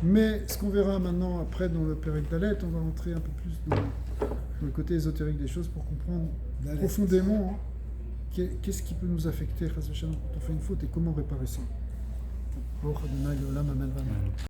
Mais ce qu'on verra maintenant après dans le Perek Dalet, on va entrer un peu plus dans le côté ésotérique des choses pour comprendre profondément qu'est-ce qui peut nous affecter quand on fait une faute et comment réparer ça.